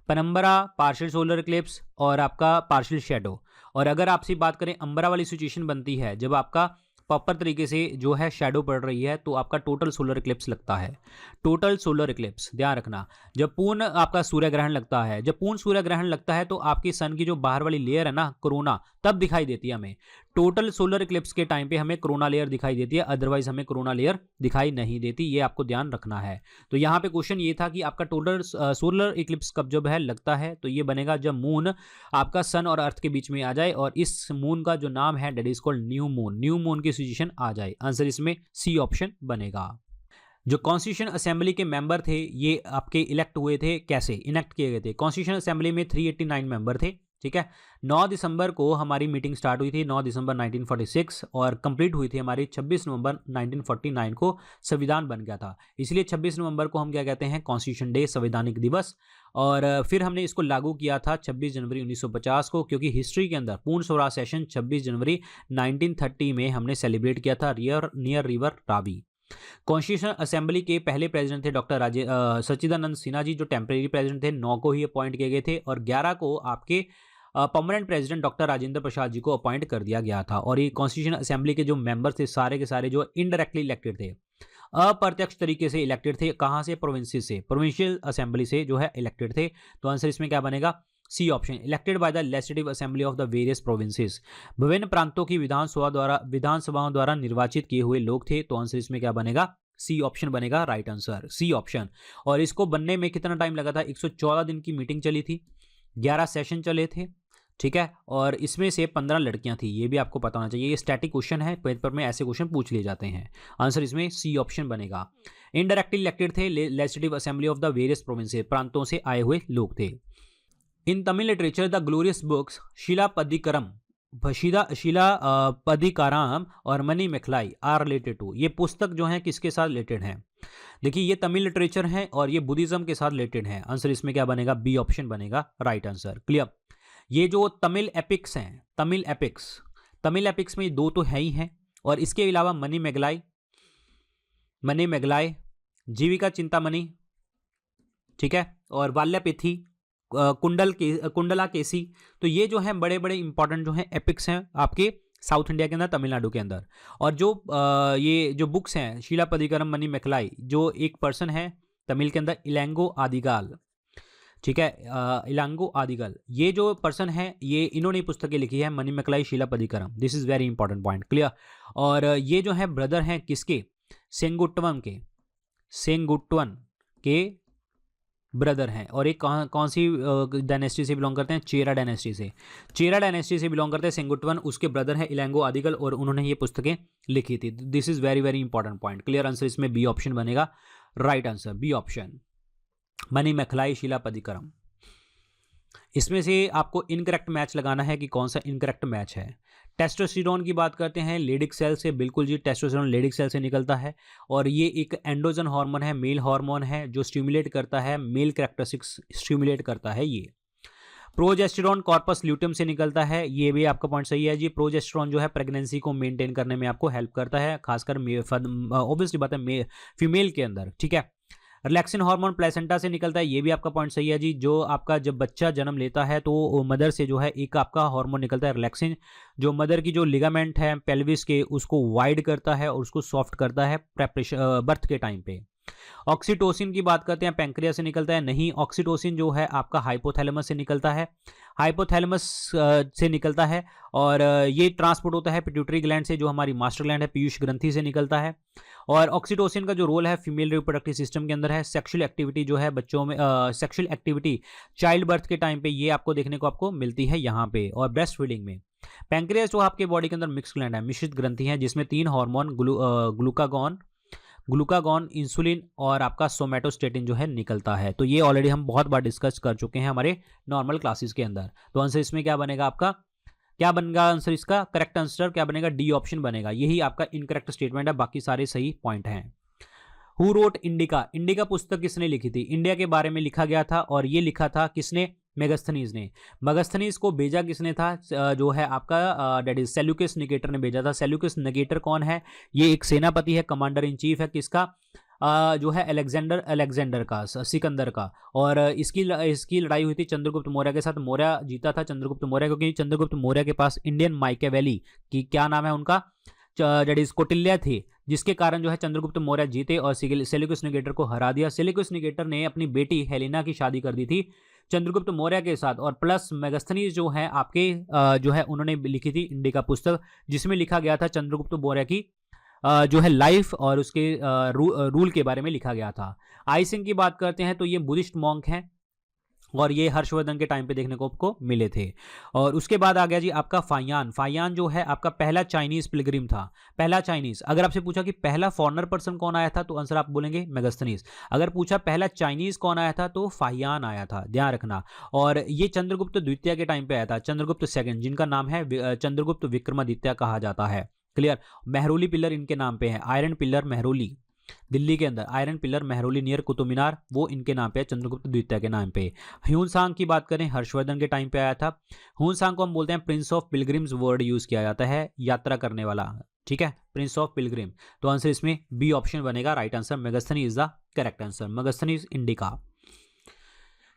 penumbra, partial solar Eclipse और आपका पार्शियल शेडो। और अगर आपसे बात करें, अंबरा वाली सिचुएशन बनती है जब आपका प्रॉपर तरीके से जो है शेडो पड़ रही है, तो आपका टोटल सोलर इक्लिप्स लगता है, टोटल सोलर इक्लिप्स, ध्यान रखना। जब पूर्ण आपका सूर्य ग्रहण लगता है, जब पूर्ण सूर्य ग्रहण लगता है, तो आपकी सन की जो बाहर वाली लेयर है ना, कोरोना, तब दिखाई देती है हमें। टोटल सोलर इक्लिप्स के टाइम पे हमें कोरोना लेयर दिखाई देती है, अदरवाइज हमें कोरोना लेयर दिखाई नहीं देती, ये आपको ध्यान रखना है। तो यहाँ पे क्वेश्चन ये था कि आपका टोटल सोलर इक्लिप्स कब जब है लगता है, तो ये बनेगा जब मून आपका सन और अर्थ के बीच में आ जाए, और इस मून का जो नाम है that is called new moon, new moon की सिचुएशन आ जाए। आंसर इसमें सी ऑप्शन बनेगा। जो कॉन्स्टिट्यूशन असेंबली के मेंबर थे, ये आपके इलेक्ट हुए थे, कैसे इलेक्ट किए गए थे। कॉन्स्टिट्यूशन असेंबली में 389 मेंबर थे, ठीक है। 9 दिसंबर को हमारी मीटिंग स्टार्ट हुई थी, 9 दिसंबर 1946, और कंप्लीट हुई थी हमारी 26 नवंबर 1949 को संविधान बन गया था। इसलिए 26 नवंबर को हम क्या कहते हैं, कॉन्स्टिट्यूशन डे, संवैधानिक दिवस। और फिर हमने इसको लागू किया था 26 जनवरी 1950 को, क्योंकि हिस्ट्री के अंदर पूर्ण स्वराज सेशन 26 जनवरी 1930 में हमने सेलिब्रेट किया था near river Ravi. Constitution assembly के पहले प्रेसिडेंट थे डॉक्टर सच्चिदानंद सिन्हा जी, जो टेम्परेरी प्रेसिडेंट थे, 9 को ही अपॉइंट किए गए थे, और 11 को आपके permanent president doctor Rajendra Prasad ji को अपॉइंट कर दिया गया था। और ये कॉन्स्टिट्यूशन असेंबली के जो मेंबर थे सारे के सारे जो इनडायरेक्टली इलेक्टेड थे, अप्रत्यक्ष तरीके से इलेक्टेड थे, कहाँ से, प्रोविंसेस से, प्रोविंशियल असेंबली से जो है इलेक्टेड थे। तो आंसर इसमें क्या बनेगा, C option, elected by the legislative assembly of the various provinces, विभिन्न प्रांतों की विधानसभाओं द्वारा निर्वाचित किए हुए लोग थे। तो आंसर इसमें क्या बनेगा, सी ऑप्शन बनेगा, राइट आंसर, सी ऑप्शन। और इसको बनने में कितना टाइम लगा था, 114 दिन की मीटिंग चली थी, 11 सेशन चले थे, ठीक है। और इसमें से 15 लड़कियां थी, ये भी आपको पता होना चाहिए, ये स्टैटिक क्वेश्चन है, पेपर में ऐसे क्वेश्चन पूछ लिए जाते हैं। आंसर इसमें सी ऑप्शन बनेगा। इनडायरेक्टली इलेक्टेड थे, legislative assembly of the various provinces, प्रांतों से आए हुए लोग थे। In Tamil literature the glorious books Silappatikaram और Manimekalai are related to, ये पुस्तक जो है किसके साथ रिलेटेड है। देखिए ये तमिल लिटरेचर है और ये बुद्धिज्म के साथ रिलेटेड है। आंसर इसमें क्या बनेगा, बी ऑप्शन बनेगा, राइट आंसर, क्लियर। ये जो तमिल एपिक्स हैं, तमिल एपिक्स में 2 तो है ही हैं, और इसके अलावा मनी मेघलाई, जीविका चिंतामणि, ठीक है, और वाल्यापिथी, कुंडला केसी। तो ये जो है बड़े बड़े इंपॉर्टेंट जो हैं एपिक्स हैं आपके साउथ इंडिया के अंदर, तमिलनाडु के अंदर। और जो ये जो बुक्स हैं, शिलापदिकरम, मनी मेखलाई, जो एक पर्सन है तमिल के अंदर, इलांगो आदिगाल, ठीक है, इलांगो आदिगाल, ये जो पर्सन है, ये इन्होंने पुस्तकें लिखी है, Manimekalai, Silappatikaram. This is very important point, clear. और ये जो है ब्रदर हैं किसके, सेंगुट्टवन के ब्रदर हैं। और एक कौन सी डायनेस्टी से बिलोंग करते हैं, चेरा डायनेस्टी से बिलोंग करते हैं सेंगुट्टवन, उसके ब्रदर हैं इलांगो आदिगल, और उन्होंने ये पुस्तकें लिखी थी। This is very very important point, clear. Answer इसमें बी ऑप्शन बनेगा, right answer, B option, Manimekalai, Silappatikaram. इसमें से आपको इनकरेक्ट मैच लगाना है कि कौन सा इनकरेक्ट मैच है। टेस्टोस्टेरोन की बात करते हैं, लेडिक सेल से, बिल्कुल जी, टेस्टोस्टेरोन लेडिक सेल से निकलता है, और ये एक एंड्रोजन हार्मोन है, मेल हार्मोन है, जो स्टिमुलेट करता है, मेल कैरेक्टरिस्टिक्स स्टिमुलेट करता है ये। प्रोजेस्टेरोन कॉर्पस ल्यूटियम से निकलता है, ये भी आपका पॉइंट सही है जी। प्रोजेस्टेरोन जो है प्रेगनेंसी को मेंटेन करने में आपको हेल्प करता है, खासकर ऑब्वियसली बात है फीमेल के अंदर, ठीक है। रिलैक्सिन हार्मोन प्लेसेंटा से निकलता है, ये भी आपका पॉइंट सही है जी। जो आपका जब बच्चा जन्म लेता है तो मदर से जो है एक आपका हार्मोन निकलता है रिलैक्सिन, जो मदर की जो लिगामेंट है पेल्विस के उसको वाइड करता है और उसको सॉफ्ट करता है प्रेपरेशन बर्थ के टाइम पे। ऑक्सीटोसिन की बात करते हैं, पैंक्रिया से निकलता है, नहीं, ऑक्सीटोसिन जो है आपका हाइपोथैलेमस से निकलता है, हाइपोथैलेमस से निकलता है और ये ट्रांसपोर्ट होता है पिट्यूटरी ग्लैंड से, जो हमारी मास्टर ग्लैंड है पीयूष ग्रंथि से निकलता है। और ऑक्सीटोसिन का जो रोल है फीमेल रिप्रोडक्टिव सिस्टम के अंदर है, सेक्सुअल एक्टिविटी जो है बच्चों में, सेक्सुअल एक्टिविटी चाइल्ड बर्थ के टाइम पे ये आपको देखने को आपको मिलती है यहाँ पे, और ब्रेस्ट फीडिंग में। पैंक्रियास जो आपके बॉडी के अंदर मिक्स ग्लैंड है, मिश्रित ग्रंथि है, जिसमें 3 हार्मोन ग्लूकागॉन, इंसुलिन और आपका सोमेटोस्टेटिन जो है निकलता है। तो ये ऑलरेडी हम बहुत बार डिस्कस कर चुके हैं हमारे नॉर्मल क्लासेस के अंदर। तो आंसर इसमें क्या बनेगा आपका, क्या बनेगा आंसर इसका, करेक्ट आंसर क्या बनेगा, डी ऑप्शन बनेगा। यही आपका इनकरेक्ट स्टेटमेंट है, बाकी सारे सही पॉइंट हैं। हु रोट इंडिका, इंडिका पुस्तक किसने लिखी थी, इंडिया के बारे में लिखा गया था और ये लिखा था किसने, मेगास्थनीज ने। मेगास्थनीज को भेजा किसने था, जो है आपका डेट इज सेल्यूकस निकेटर ने भेजा था। सेल्यूकस निकेटर कौन है, ये एक सेनापति है, कमांडर इन चीफ है किसका, जो है अलेक्जेंडर का, सिकंदर का। और इसकी लड़ाई हुई थी चंद्रगुप्त मौर्य के साथ, मौर्य जीता था चंद्रगुप्त मौर्य, क्योंकि चंद्रगुप्त मौर्य के पास इंडियन माइकेवेली की क्या नाम है उनका, डेट इज कौटिल्य थे, जिसके कारण जो है चंद्रगुप्त मौर्य जीते और सेल्यूकस निकेटर को हरा दिया। सेल्यूकस निकेटर ने अपनी बेटी हेलेना की शादी कर दी थी चंद्रगुप्त मौर्य के साथ, और प्लस मेगास्थनीज जो है आपके जो है उन्होंने लिखी थी इंडिका पुस्तक, जिसमें लिखा गया था चंद्रगुप्त मौर्य की जो है लाइफ और उसके रूल के बारे में लिखा गया था। आई सिंह की बात करते हैं तो ये बुद्धिस्ट मॉन्क हैं और ये हर्षवर्धन के टाइम पे देखने को आपको मिले थे। और उसके बाद आ गया जी आपका फाइयान। फाइयान जो है आपका पहला चाइनीज पिलग्रिम था, पहला चाइनीज। अगर आपसे पूछा कि पहला फॉरेनर पर्सन कौन आया था तो आंसर आप बोलेंगे मेगास्थनीज। अगर पूछा पहला चाइनीज कौन आया था तो फाइयान आया था, ध्यान रखना। और ये चंद्रगुप्त द्वितीय के टाइम पे आया था, चंद्रगुप्त सेकंड, जिनका नाम है चंद्रगुप्त विक्रमादित्य कहा जाता है। क्लियर, मेहरोली पिलर इनके नाम पे है, आयरन पिलर मेहरोली, दिल्ली के अंदर iron pillar Mehrauli near Qutub Minar, वो इनके नाम पे है, चंद्रगुप्त द्वितीय के नाम पे। ह्यून सांग की बात करें, हर्षवर्धन के टाइम पे आया था। ह्यून सांग को हम बोलते हैं prince of pilgrims, word use किया जाता है यात्रा करने वाला, ठीक है, प्रिंस ऑफ पिलग्रिम। तो आंसर इसमें बी ऑप्शन बनेगा, right answer Megasthenes is the correct answer. Megasthenes is Indica.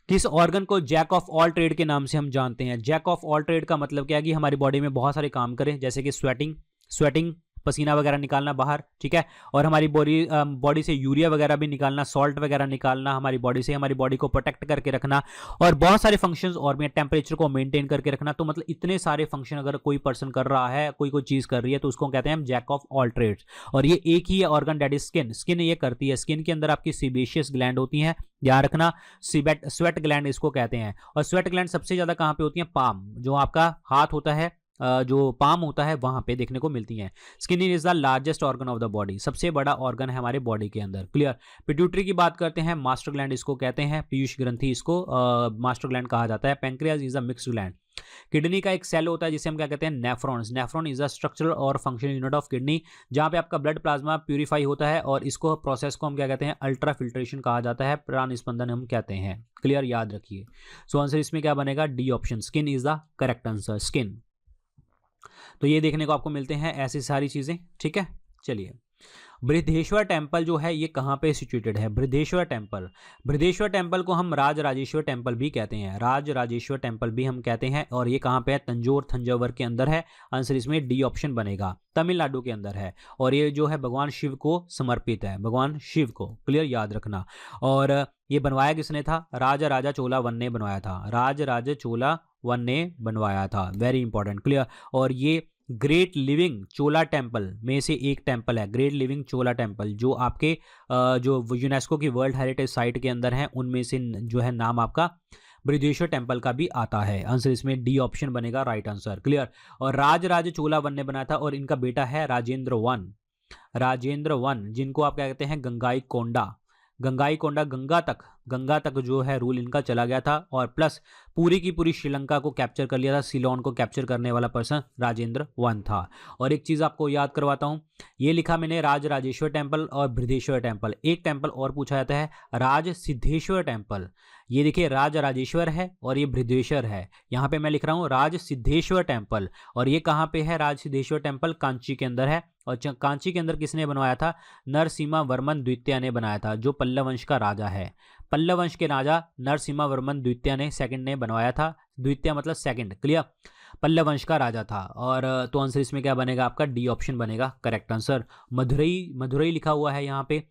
किस ऑर्गन को जैक ऑफ ऑल ट्रेड के नाम से हम जानते हैं। जैक ऑफ ऑल ट्रेड का मतलब क्या है कि हमारी बॉडी में बहुत सारे काम करें, जैसे कि स्वेटिंग पसीना वगैरह निकालना बाहर, ठीक है, और हमारी बॉडी से यूरिया वगैरह भी निकालना, सॉल्ट वगैरह निकालना हमारी बॉडी से, हमारी बॉडी को प्रोटेक्ट करके रखना, और बहुत सारे फंक्शंस और भी, टेम्परेचर को मेंटेन करके रखना। तो मतलब इतने सारे फंक्शन अगर कोई पर्सन कर रहा है, कोई चीज़ कर रही है, तो उसको कहते हैं हम जैक ऑफ ऑल ट्रेड्स। और ये एक ही ऑर्गन डेट इज स्किन ये करती है। स्किन के अंदर आपकी सीबेशियस ग्लैंड होती हैं, याद रखना, स्वेट ग्लैंड इसको कहते हैं। और स्वेट ग्लैंड सबसे ज़्यादा कहाँ पे होती है, पाम, जो आपका हाथ होता है, जो पाम होता है वहां पे देखने को मिलती हैं। Skin is the largest organ of the body, सबसे बड़ा ऑर्गन है हमारे बॉडी के अंदर। क्लियर। पिट्यूटरी की बात करते हैं, मास्टर ग्लैंड इसको कहते हैं, पीयूष ग्रंथि इसको मास्टर ग्लैंड कहा जाता है। Pancreas is a mixed gland. Kidney का एक सेल होता है जिसे हम क्या कहते हैं, nephrons. Nephron is a structural और फंक्शनल यूनिट ऑफ किडनी, जहां पे आपका ब्लड प्लाज्मा प्यूरिफाई होता है, और इसको प्रोसेस को हम क्या कहते हैं, अल्ट्रा फिल्ट्रेशन कहा जाता है, प्राण स्पंदन हम कहते हैं। क्लियर, याद रखिए। सो आंसर इसमें क्या बनेगा, D option, skin is the correct answer, skin. तो ये देखने को आपको मिलते हैं ऐसी सारी चीजें, ठीक है। चलिए, बृहदेश्वर टेम्पल जो है ये कहाँ पे सिचुएटेड है, बृहदेश्वर टेम्पल। बृहदेश्वर टेम्पल को हम राजराजेश्वर टेम्पल भी कहते हैं, राजराजेश्वर टेम्पल भी हम कहते हैं, और ये कहाँ पे है, तंजौर के अंदर है। आंसर इसमें डी ऑप्शन बनेगा, तमिलनाडु के अंदर है, और ये जो है भगवान शिव को समर्पित है, भगवान शिव को। क्लियर, याद रखना। और ये बनवाया किसने था, राजा चोला वन ने बनवाया था, राजा चोला वन ने बनवाया था, वेरी इंपॉर्टेंट। क्लियर। और ये ग्रेट लिविंग चोला टेम्पल में से एक टेम्पल है, ग्रेट लिविंग चोला टेम्पल, जो आपके जो यूनेस्को की वर्ल्ड हेरिटेज साइट के अंदर है, उनमें से जो है नाम आपका बृहदेश्वर टेम्पल का भी आता है। आंसर इसमें डी ऑप्शन बनेगा, राइट आंसर। क्लियर। और राज चोला वन ने बनाया था, और इनका बेटा है राजेंद्र वन, जिनको आप क्या कहते हैं, गंगाई कोंडा, गंगा तक गंगा तक जो है रूल इनका चला गया था, और प्लस पूरी की पूरी श्रीलंका को कैप्चर कर लिया था। सिलोन को कैप्चर करने वाला पर्सन राजेंद्र वन था। और एक चीज़ आपको याद करवाता हूँ, ये लिखा मैंने राज राजेश्वर टेम्पल और बृहदेश्वर टेम्पल। एक टेम्पल और पूछा जाता है राज सिद्धेश्वर टेम्पल। ये देखिए राज राजेश्वर है और ये बृहदेश्वर है। यहाँ पे मैं लिख रहा हूँ राज सिद्धेश्वर टेम्पल, और ये कहाँ पे है? राज सिद्धेश्वर टेम्पल कांची के अंदर है। और कांची के अंदर किसने बनवाया था? नरसिम्हा वर्मन द्वितीय ने बनाया था, जो पल्लव वंश का राजा है। पल्लव वंश के राजा नरसिम्हा वर्मन द्वितीय ने, सेकंड ने बनवाया था। द्वितीय मतलब सेकंड, क्लियर? पल्लव वंश का राजा था। और तो आंसर इसमें क्या बनेगा आपका? डी ऑप्शन बनेगा करेक्ट आंसर। मदुरई, मदुरई लिखा हुआ है यहाँ पे।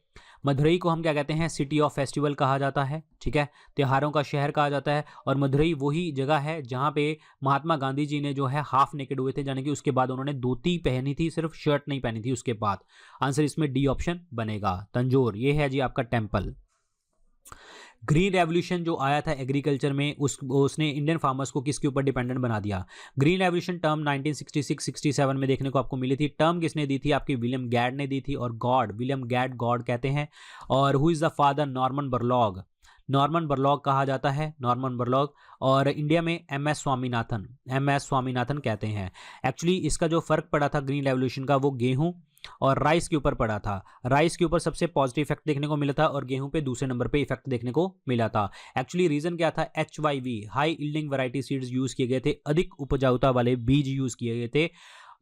मदुरई को हम क्या कहते हैं? सिटी ऑफ फेस्टिवल कहा जाता है, ठीक है, त्योहारों का शहर कहा जाता है। और मदुरई वही जगह है जहाँ पे महात्मा गांधी जी ने जो है हाफ नेकेड हुए थे, यानी कि उसके बाद उन्होंने धोती पहनी थी, सिर्फ शर्ट नहीं पहनी थी उसके बाद। आंसर इसमें डी ऑप्शन बनेगा तंजौर। ये है जी आपका टेम्पल। ग्रीन रेवोल्यूशन जो आया था एग्रीकल्चर में, उसने इंडियन फार्मर्स को किसके ऊपर डिपेंडेंट बना दिया? ग्रीन रेवोल्यूशन टर्म 1966-67 में देखने को आपको मिली थी। टर्म किसने दी थी? आपकी विलियम गैड ने दी थी। और गॉड, विलियम गैड गॉड कहते हैं। और who is the father? Norman Borlaug. Norman Borlaug कहा जाता है, नॉर्मन बोरलॉग। और इंडिया में एम.एस. स्वामीनाथन, एम.एस. स्वामीनाथन कहते हैं। एक्चुअली इसका जो फर्क पड़ा था ग्रीन रेवोल्यूशन का, वो गेहूं और राइस के ऊपर पड़ा था। राइस के ऊपर सबसे पॉजिटिव इफेक्ट देखने को मिला था और गेहूं पे दूसरे नंबर पे इफेक्ट देखने को मिला था। एक्चुअली रीजन क्या था? HYV, high yielding variety seeds use किए गए थे, अधिक उपजाऊता वाले बीज यूज किए गए थे।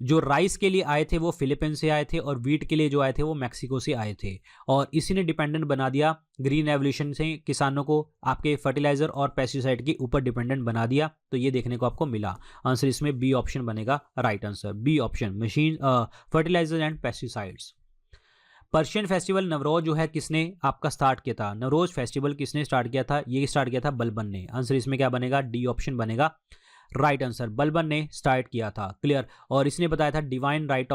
जो राइस के लिए आए थे वो फिलीपींस से आए थे, और वीट के लिए जो आए थे वो मैक्सिको से आए थे। और इसी ने डिपेंडेंट बना दिया ग्रीन रेवोल्यूशन से, किसानों को आपके फर्टिलाइजर और पेस्टिसाइड के ऊपर डिपेंडेंट बना दिया। तो ये देखने को आपको मिला। आंसर इसमें बी ऑप्शन बनेगा right answer. B option, machine fertiliser and pesticides. Persian festival Navroz जो है किसने आपका स्टार्ट किया था? नवरोज फेस्टिवल किसने स्टार्ट किया था? ये स्टार्ट किया था बलबन ने। आंसर इसमें क्या बनेगा? डी ऑप्शन बनेगा राइट आंसर। बलबन ने स्टार्ट किया था, क्लियर। और इसने बताया था डिवाइन राइट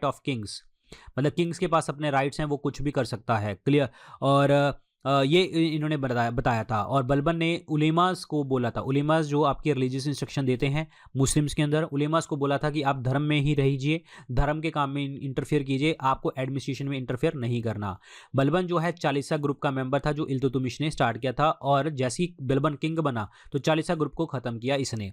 ऑफ किंग्स, मतलब किंग्स के पास अपने राइट्स हैं, वो कुछ भी कर सकता है, क्लियर। और ये इन्होंने बताया था। और बलबन ने उलेमास को बोला था, उलेमास जो आपके रिलीजियस इंस्ट्रक्शन देते हैं मुस्लिम्स के अंदर, उलेमास को बोला था कि आप धर्म में ही रहिए, धर्म के काम में इंटरफेयर कीजिए, आपको एडमिनिस्ट्रेशन में इंटरफेयर नहीं करना। बलबन जो है चालीसा ग्रुप का मेंबर था, जो इल्तुतमिश ने स्टार्ट किया था। और जैसे ही बलबन किंग बना तो चालीसा ग्रुप को ख़त्म किया इसने।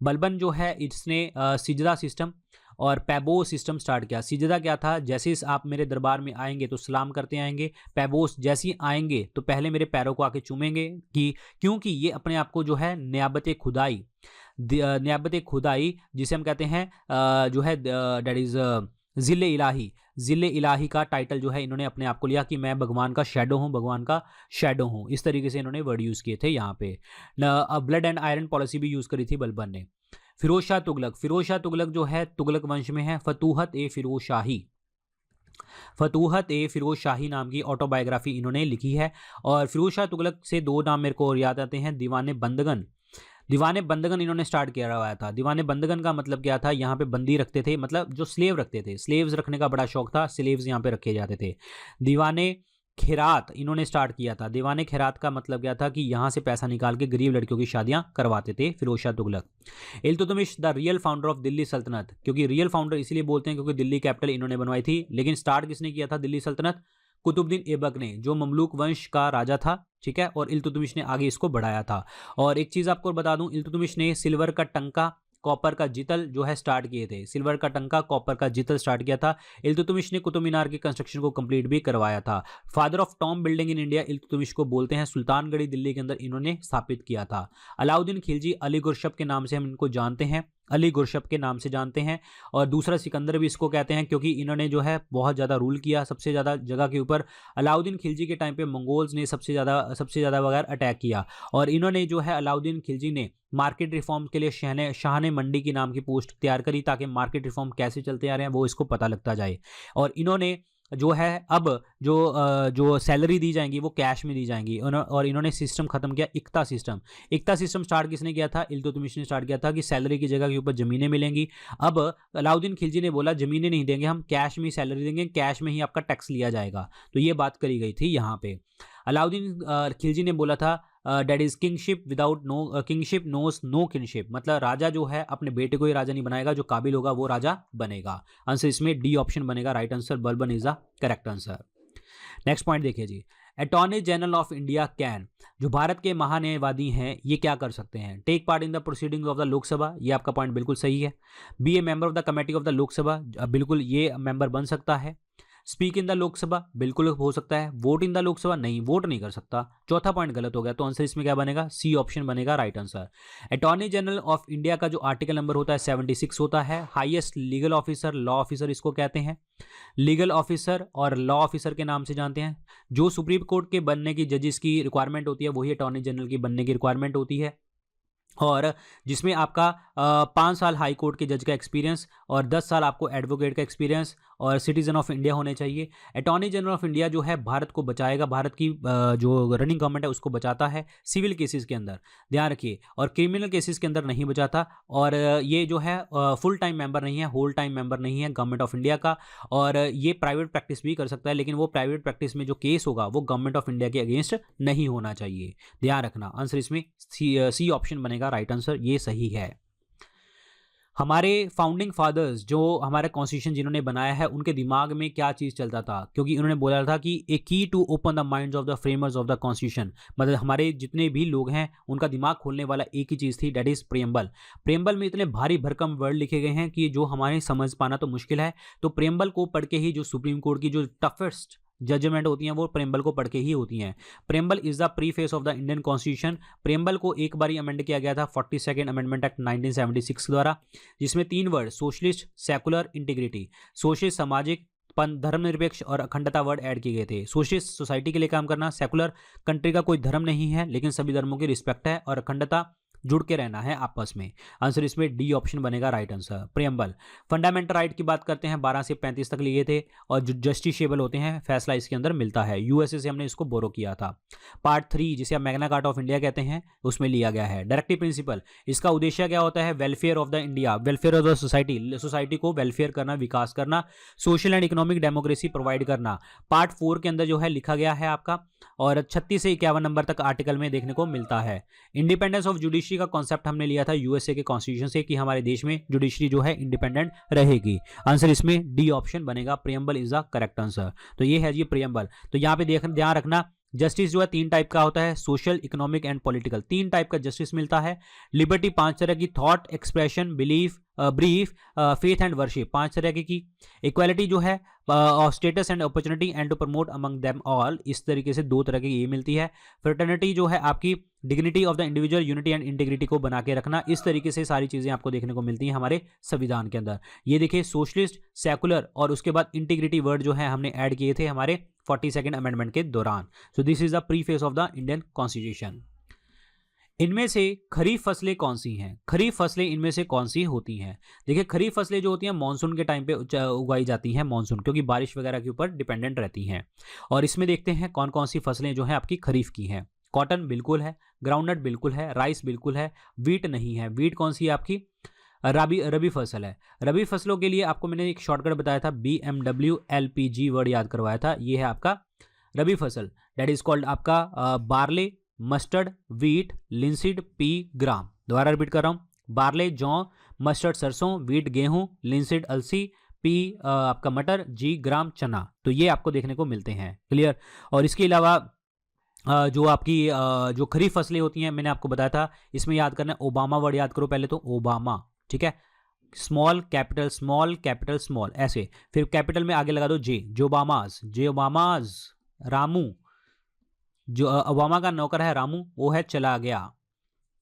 बलबन जो है इसने सिजदा सिस्टम और पैबोस सिस्टम स्टार्ट किया। सिजदा क्या था? जैसे ही आप मेरे दरबार में आएंगे तो सलाम करते आएंगे। पैबोस, जैसे ही आएंगे तो पहले मेरे पैरों को आके चूमेंगे, कि क्योंकि ये अपने आप को जो है नियाबत खुदाई जिसे हम कहते हैं जो है डेट इज़ ज़िले इलाही का टाइटल जो है इन्होंने अपने आप को लिया, कि मैं भगवान का शैडो हूँ, भगवान का शैडो हूँ। इस तरीके से इन्होंने वर्ड यूज़ किए थे यहाँ पे। ब्लड एंड आयरन पॉलिसी भी यूज़ करी थी बलबन ने। फिरोज शाह तुगलक, फिरोज शाह तुगलक जो है तुगलक वंश में है। फतूहत ए फिरोज शाही नाम की ऑटोबायोग्राफी इन्होंने लिखी है। और फिरोज शाह तुगलक से दो नाम मेरे को और याद आते हैं, दीवाने बंदगन। दीवाने बंदगन इन्होंने स्टार्ट किया हुआ था। दीवाने बंदगन का मतलब क्या था? यहाँ पे बंदी रखते थे, मतलब जो स्लेव रखते थे, स्लेव्स रखने का बड़ा शौक था, स्लेव्स यहाँ पे रखे जाते थे। दीवाने खैरात इन्होंने स्टार्ट किया था। दीवाने खैरात का मतलब क्या था? कि यहाँ से पैसा निकाल के गरीब लड़कियों की शादियां करवाते थे Feroz Shah Tughlaq. Iltutmish the real founder of Delhi Sultanate, क्योंकि रियल फाउंडर इसलिए बोलते हैं क्योंकि दिल्ली कैपिटल इन्होंने बनवाई थी। लेकिन स्टार्ट किसने किया था दिल्ली सल्तनत? कुतुबुद्दीन ऐबक ने, जो ममलूक वंश का राजा था, ठीक है। और इल्तुतमिश ने आगे इसको बढ़ाया था। और एक चीज़ आपको बता दूं, इल्तुतमिश ने सिल्वर का टंका, कॉपर का जितल जो है स्टार्ट किए थे। सिल्वर का टंका, कॉपर का जितल स्टार्ट किया था। इल्तुतमिश ने कुतुब मीनार की कंस्ट्रक्शन को कंप्लीट भी करवाया था। Father of Tom building in India Iltutmish को बोलते हैं। सुल्तानगढ़ी दिल्ली के अंदर इन्होंने स्थापित किया था। अलाउद्दीन खिलजी अली गुरशब के नाम से हम इनको जानते हैं, अली गुरशब के नाम से जानते हैं। और दूसरा सिकंदर भी इसको कहते हैं, क्योंकि इन्होंने जो है बहुत ज़्यादा रूल किया सबसे ज़्यादा जगह के ऊपर। अलाउद्दीन खिलजी के टाइम पे मंगोल्स ने सबसे ज़्यादा वगैरह अटैक किया। और इन्होंने जो है अलाउद्दीन खिलजी ने मार्केट रिफॉर्म के लिए शाहने मंडी की नाम की पोस्ट तैयार करी, ताकि मार्केट रिफॉर्म कैसे चलते आ रहे हैं वो इसको पता लगता जाए। और इन्होंने जो है अब जो सैलरी दी जाएंगी वो कैश में दी जाएंगी। और इन्होंने सिस्टम खत्म किया, इक्ता सिस्टम स्टार्ट किसने किया था? इल्तुतमिश ने स्टार्ट किया था, कि सैलरी की जगह के ऊपर ज़मीनें मिलेंगी। अब अलाउद्दीन खिलजी ने बोला ज़मीनें नहीं देंगे, हम कैश में ही सैलरी देंगे, कैश में ही आपका टैक्स लिया जाएगा। तो ये बात करी गई थी यहाँ पे। अलाउद्दीन खिलजी ने बोला था that is kingship knows no kinship, मतलब राजा जो है अपने बेटे को ही राजा नहीं बनाएगा, जो काबिल होगा वो राजा बनेगा। आंसर इसमें डी ऑप्शन बनेगा right answer. Balban is the correct answer. Next point देखिए जी, attorney general of India can, जो भारत के महान्यायवादी हैं ये क्या कर सकते हैं? Take part in the proceedings of the Lok Sabha, ये आपका पॉइंट बिल्कुल सही है। Be a member of the committee of the Lok Sabha, बिल्कुल ये मेंबर बन सकता है। स्पीक इन द लोकसभा, बिल्कुल हो सकता है। वोट इन द लोकसभा, नहीं, वोट नहीं कर सकता। चौथा पॉइंट गलत हो गया, तो आंसर इसमें क्या बनेगा? सी ऑप्शन बनेगा right answer. Attorney general of India का जो आर्टिकल नंबर होता है 76 होता है। Highest legal officer, law officer इसको कहते हैं। लीगल ऑफिसर और लॉ ऑफिसर के नाम से जानते हैं। जो सुप्रीम कोर्ट के बनने की जजेस की रिक्वायरमेंट होती है वही अटॉर्नी जनरल की बनने की रिक्वायरमेंट होती है, और जिसमें आपका 5 साल हाई कोर्ट के जज का एक्सपीरियंस और 10 साल आपको एडवोकेट का एक्सपीरियंस और सिटीजन ऑफ इंडिया होने चाहिए। अटॉर्नी जनरल ऑफ इंडिया जो है भारत को बचाएगा, भारत की जो रनिंग गवर्नमेंट है उसको बचाता है सिविल केसेस के अंदर, ध्यान रखिए, और क्रिमिनल केसेस के अंदर नहीं बचाता। और ये जो है फुल टाइम मेंबर नहीं है, होल टाइम मेंबर नहीं है गवर्नमेंट ऑफ इंडिया का, और ये प्राइवेट प्रैक्टिस भी कर सकता है, लेकिन वो प्राइवेट प्रैक्टिस में जो केस होगा वो गवर्नमेंट ऑफ इंडिया के अगेंस्ट नहीं होना चाहिए, ध्यान रखना। आंसर इसमें सी ऑप्शन बनेगा राइट आंसर, ये सही है। हमारे फाउंडिंग फादर्स जो हमारा कॉन्स्टिट्यूशन जिन्होंने बनाया है उनके दिमाग में क्या चीज़ चलता था? क्योंकि उन्होंने बोला था कि a key to open the minds of the framers of the constitution, मतलब हमारे जितने भी लोग हैं उनका दिमाग खोलने वाला एक ही चीज़ थी, डेट इज़ प्रेम्बल। प्रेम्बल में इतने भारी भरकम वर्ड लिखे गए हैं कि जो हमारे समझ पाना तो मुश्किल है, तो प्रेम्बल को पढ़ के ही जो सुप्रीम कोर्ट की जो टफेस्ट जजमेंट होती हैं वो प्रेम्बल को पढ़ के ही होती हैं। Preamble is the preface of the Indian constitution. Preamble को एक बार अमेंड किया गया था 42nd अमेंडमेंट एक्ट 1976 द्वारा, जिसमें 3 word socialist, secular, integrity, socialist सामाजिक, धर्मनिरपेक्ष और अखंडता वर्ड ऐड किए गए थे। सोशलिस्ट सोसाइटी के लिए काम करना, सेकुलर कंट्री का कोई धर्म नहीं है लेकिन सभी धर्मों की रिस्पेक्ट है, और अखंडता जुड़ के रहना है आपस में। आंसर इसमें डी ऑप्शन बनेगा right answer, preamble. Fundamental right की बात करते हैं, 12 से 35 तक लिए थे, और जो जस्टिसेबल होते हैं फैसला इसके अंदर मिलता है। यूएसए से हमने इसको बोरो किया था। पार्ट 3 जिसे आप मैग्ना कार्टा ऑफ इंडिया कहते हैं उसमें लिया गया है। डायरेक्टिव प्रिंसिपल, इसका उद्देश्य क्या होता है? Welfare of the India, welfare of the society, society को वेलफेयर करना, विकास करना, social and economic democracy provide करना। पार्ट 4 के अंदर जो है लिखा गया है आपका, और 36 से 51 नंबर तक आर्टिकल में देखने को मिलता है। इंडिपेंडेंस ऑफ जुडिशरी का कॉन्सेप्ट हमने लिया था यूएसए के कॉन्स्टिट्यूशन से कि हमारे देश में जुडिशरी जो है इंडिपेंडेंट रहेगी। आंसर इसमें डी ऑप्शन बनेगा, preamble is the correct answer. तो ये है जी प्रियम्बल। तो यहाँ पे ध्यान रखना, जस्टिस जो है 3 टाइप का होता है, social, economic and political, 3 type का जस्टिस मिलता है। लिबर्टी 5 तरह की, thought, expression, belief, brief, faith and worship 5 तरह की। इक्वालिटी जो है status and opportunity and to promote among them all, इस तरीके से 2 तरह की ये मिलती है। फ्रेटर्निटी जो है आपकी dignity of the individual, unity and integrity को बना के रखना, इस तरीके से सारी चीज़ें आपको देखने को मिलती हैं हमारे संविधान के अंदर। ये देखिए सोशलिस्ट, सेकुलर और उसके बाद इंटीग्रिटी वर्ड जो है हमने ऐड किए थे हमारे 42nd अमेंडमेंट के दौरान। So this is the preface of the Indian constitution. इनमें से खरीफ फसलें कौन सी हैं? खरीफ फसलें इनमें से कौन सी होती हैं? देखिए खरीफ फसलें जो होती हैं मानसून के टाइम पे उगाई जाती हैं, मानसून क्योंकि बारिश वगैरह के ऊपर डिपेंडेंट रहती हैं। और इसमें देखते हैं कौन कौन सी फसलें जो हैं आपकी खरीफ की हैं। कॉटन बिल्कुल है, ग्राउंडनट बिल्कुल है, राइस बिल्कुल है, वीट नहीं है। वीट कौन सी है आपकी? रबी फसल है। रबी फसलों के लिए आपको मैंने एक शॉर्टकट बताया था, BMW LPG वर्ड याद करवाया था, ये है आपका रबी फसल, दैट इज कॉल्ड आपका barley, mustard, wheat, linseed, pea, gram. दोबारा रिपीट कर रहा हूँ, बार्ले जौ, मस्टर्ड सरसों, वीट गेहूं, लिंसीड अलसी, पी आपका मटर, जी ग्राम चना। तो ये आपको देखने को मिलते हैं, क्लियर। और इसके अलावा जो आपकी जो खरीफ फसलें होती हैं मैंने आपको बताया था, इसमें याद करना है ओबामा वर्ड याद करो पहले तो, ओबामा, ठीक है। Small capital small capital small ऐसे, फिर कैपिटल में आगे लगा दो जे, जोबामाज, जोबामाज, रामू, जो ओबामा का नौकर है रामू, वो है चला गया,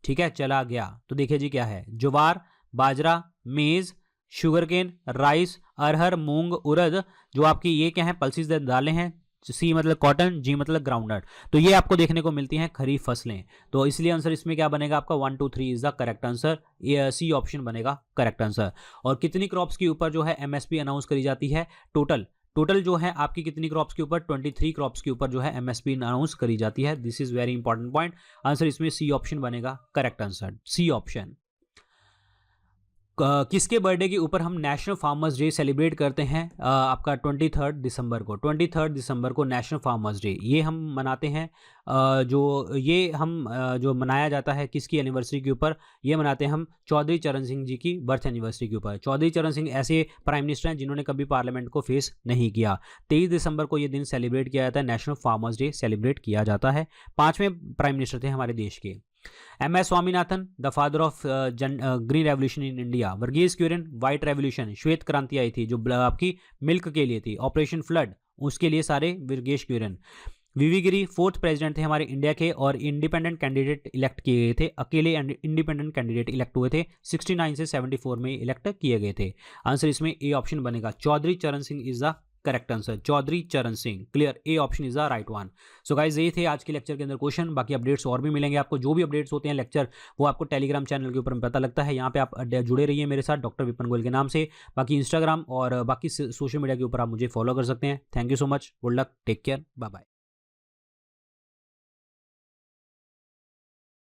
ठीक है, चला गया। तो देखिए जी क्या है, ज्वार, बाजरा, मेज, शुगरकेन, राइस, अरहर, मूंग, उड़द, जो आपकी ये क्या है पल्सिस दालें हैं। सी मतलब कॉटन, जी मतलब ग्राउंडनट। तो ये आपको देखने को मिलती हैं खरीफ फसलें। तो इसलिए आंसर इसमें क्या बनेगा आपका 1 2 3 is the correct answer, C option बनेगा करेक्ट आंसर। और कितनी क्रॉप्स के ऊपर जो है एमएसपी अनाउंस करी जाती है? टोटल जो है आपकी कितनी क्रॉप्स के ऊपर? 23 क्रॉप्स के ऊपर जो है एमएसपी अनाउंस करी जाती है। This is very important point. Answer इसमें सी ऑप्शन बनेगा करेक्ट आंसर, सी ऑप्शन। किसके बर्थडे के ऊपर हम नेशनल फार्मर्स डे सेलिब्रेट करते हैं? आपका 23 दिसंबर को, 23 दिसंबर को नेशनल फार्मर्स डे ये हम मनाते हैं। जो मनाया जाता है किसकी एनिवर्सरी के ऊपर? ये मनाते हैं हम चौधरी चरण सिंह जी की बर्थ एनिवर्सरी के ऊपर। चौधरी चरण सिंह ऐसे प्राइम मिनिस्टर हैं जिन्होंने कभी पार्लियामेंट को फेस नहीं किया। 23 दिसंबर को ये दिन सेलिब्रेट किया जाता है, नेशनल फार्मर्स डे सेलिब्रेट किया जाता है। 5वें प्राइम मिनिस्टर थे हमारे देश के। MS Swaminathan, the father of green revolution in India. Verghese Kurien, white revolution, श्वेत क्रांति आई थी जो आपकी मिल्क के लिए थी। ऑपरेशन फ्लड, उसके लिए सारे वर्गीज क्यूरिन। वीवी गिरी 4th प्रेसिडेंट थे हमारे इंडिया के और इंडिपेंडेंट कैंडिडेट इलेक्ट किए गए थे। अकेले इंडिपेंडेंट कैंडिडेट इलेक्ट हुए थे, 69 से 74 में इलेक्ट किए गए थे। आंसर इसमें ए ऑप्शन बनेगा, Chaudhary Charan Singh is the correct answer, Chaudhary Charan Singh. Clear, A option is the right one. So guys ये थे आज के लेक्चर के अंदर क्वेश्चन। बाकी अपडेट्स और भी मिलेंगे आपको, जो भी अपडेट्स होते हैं लेक्चर वो आपको टेलीग्राम चैनल के ऊपर पता लगता है। यहाँ पे आप जुड़े रहिए मेरे साथ डॉक्टर विपिन गोयल के नाम से। बाकी इंस्टाग्राम और बाकी सोशल मीडिया के ऊपर आप मुझे फॉलो कर सकते हैं। Thank you so much, good luck, take care, bye bye.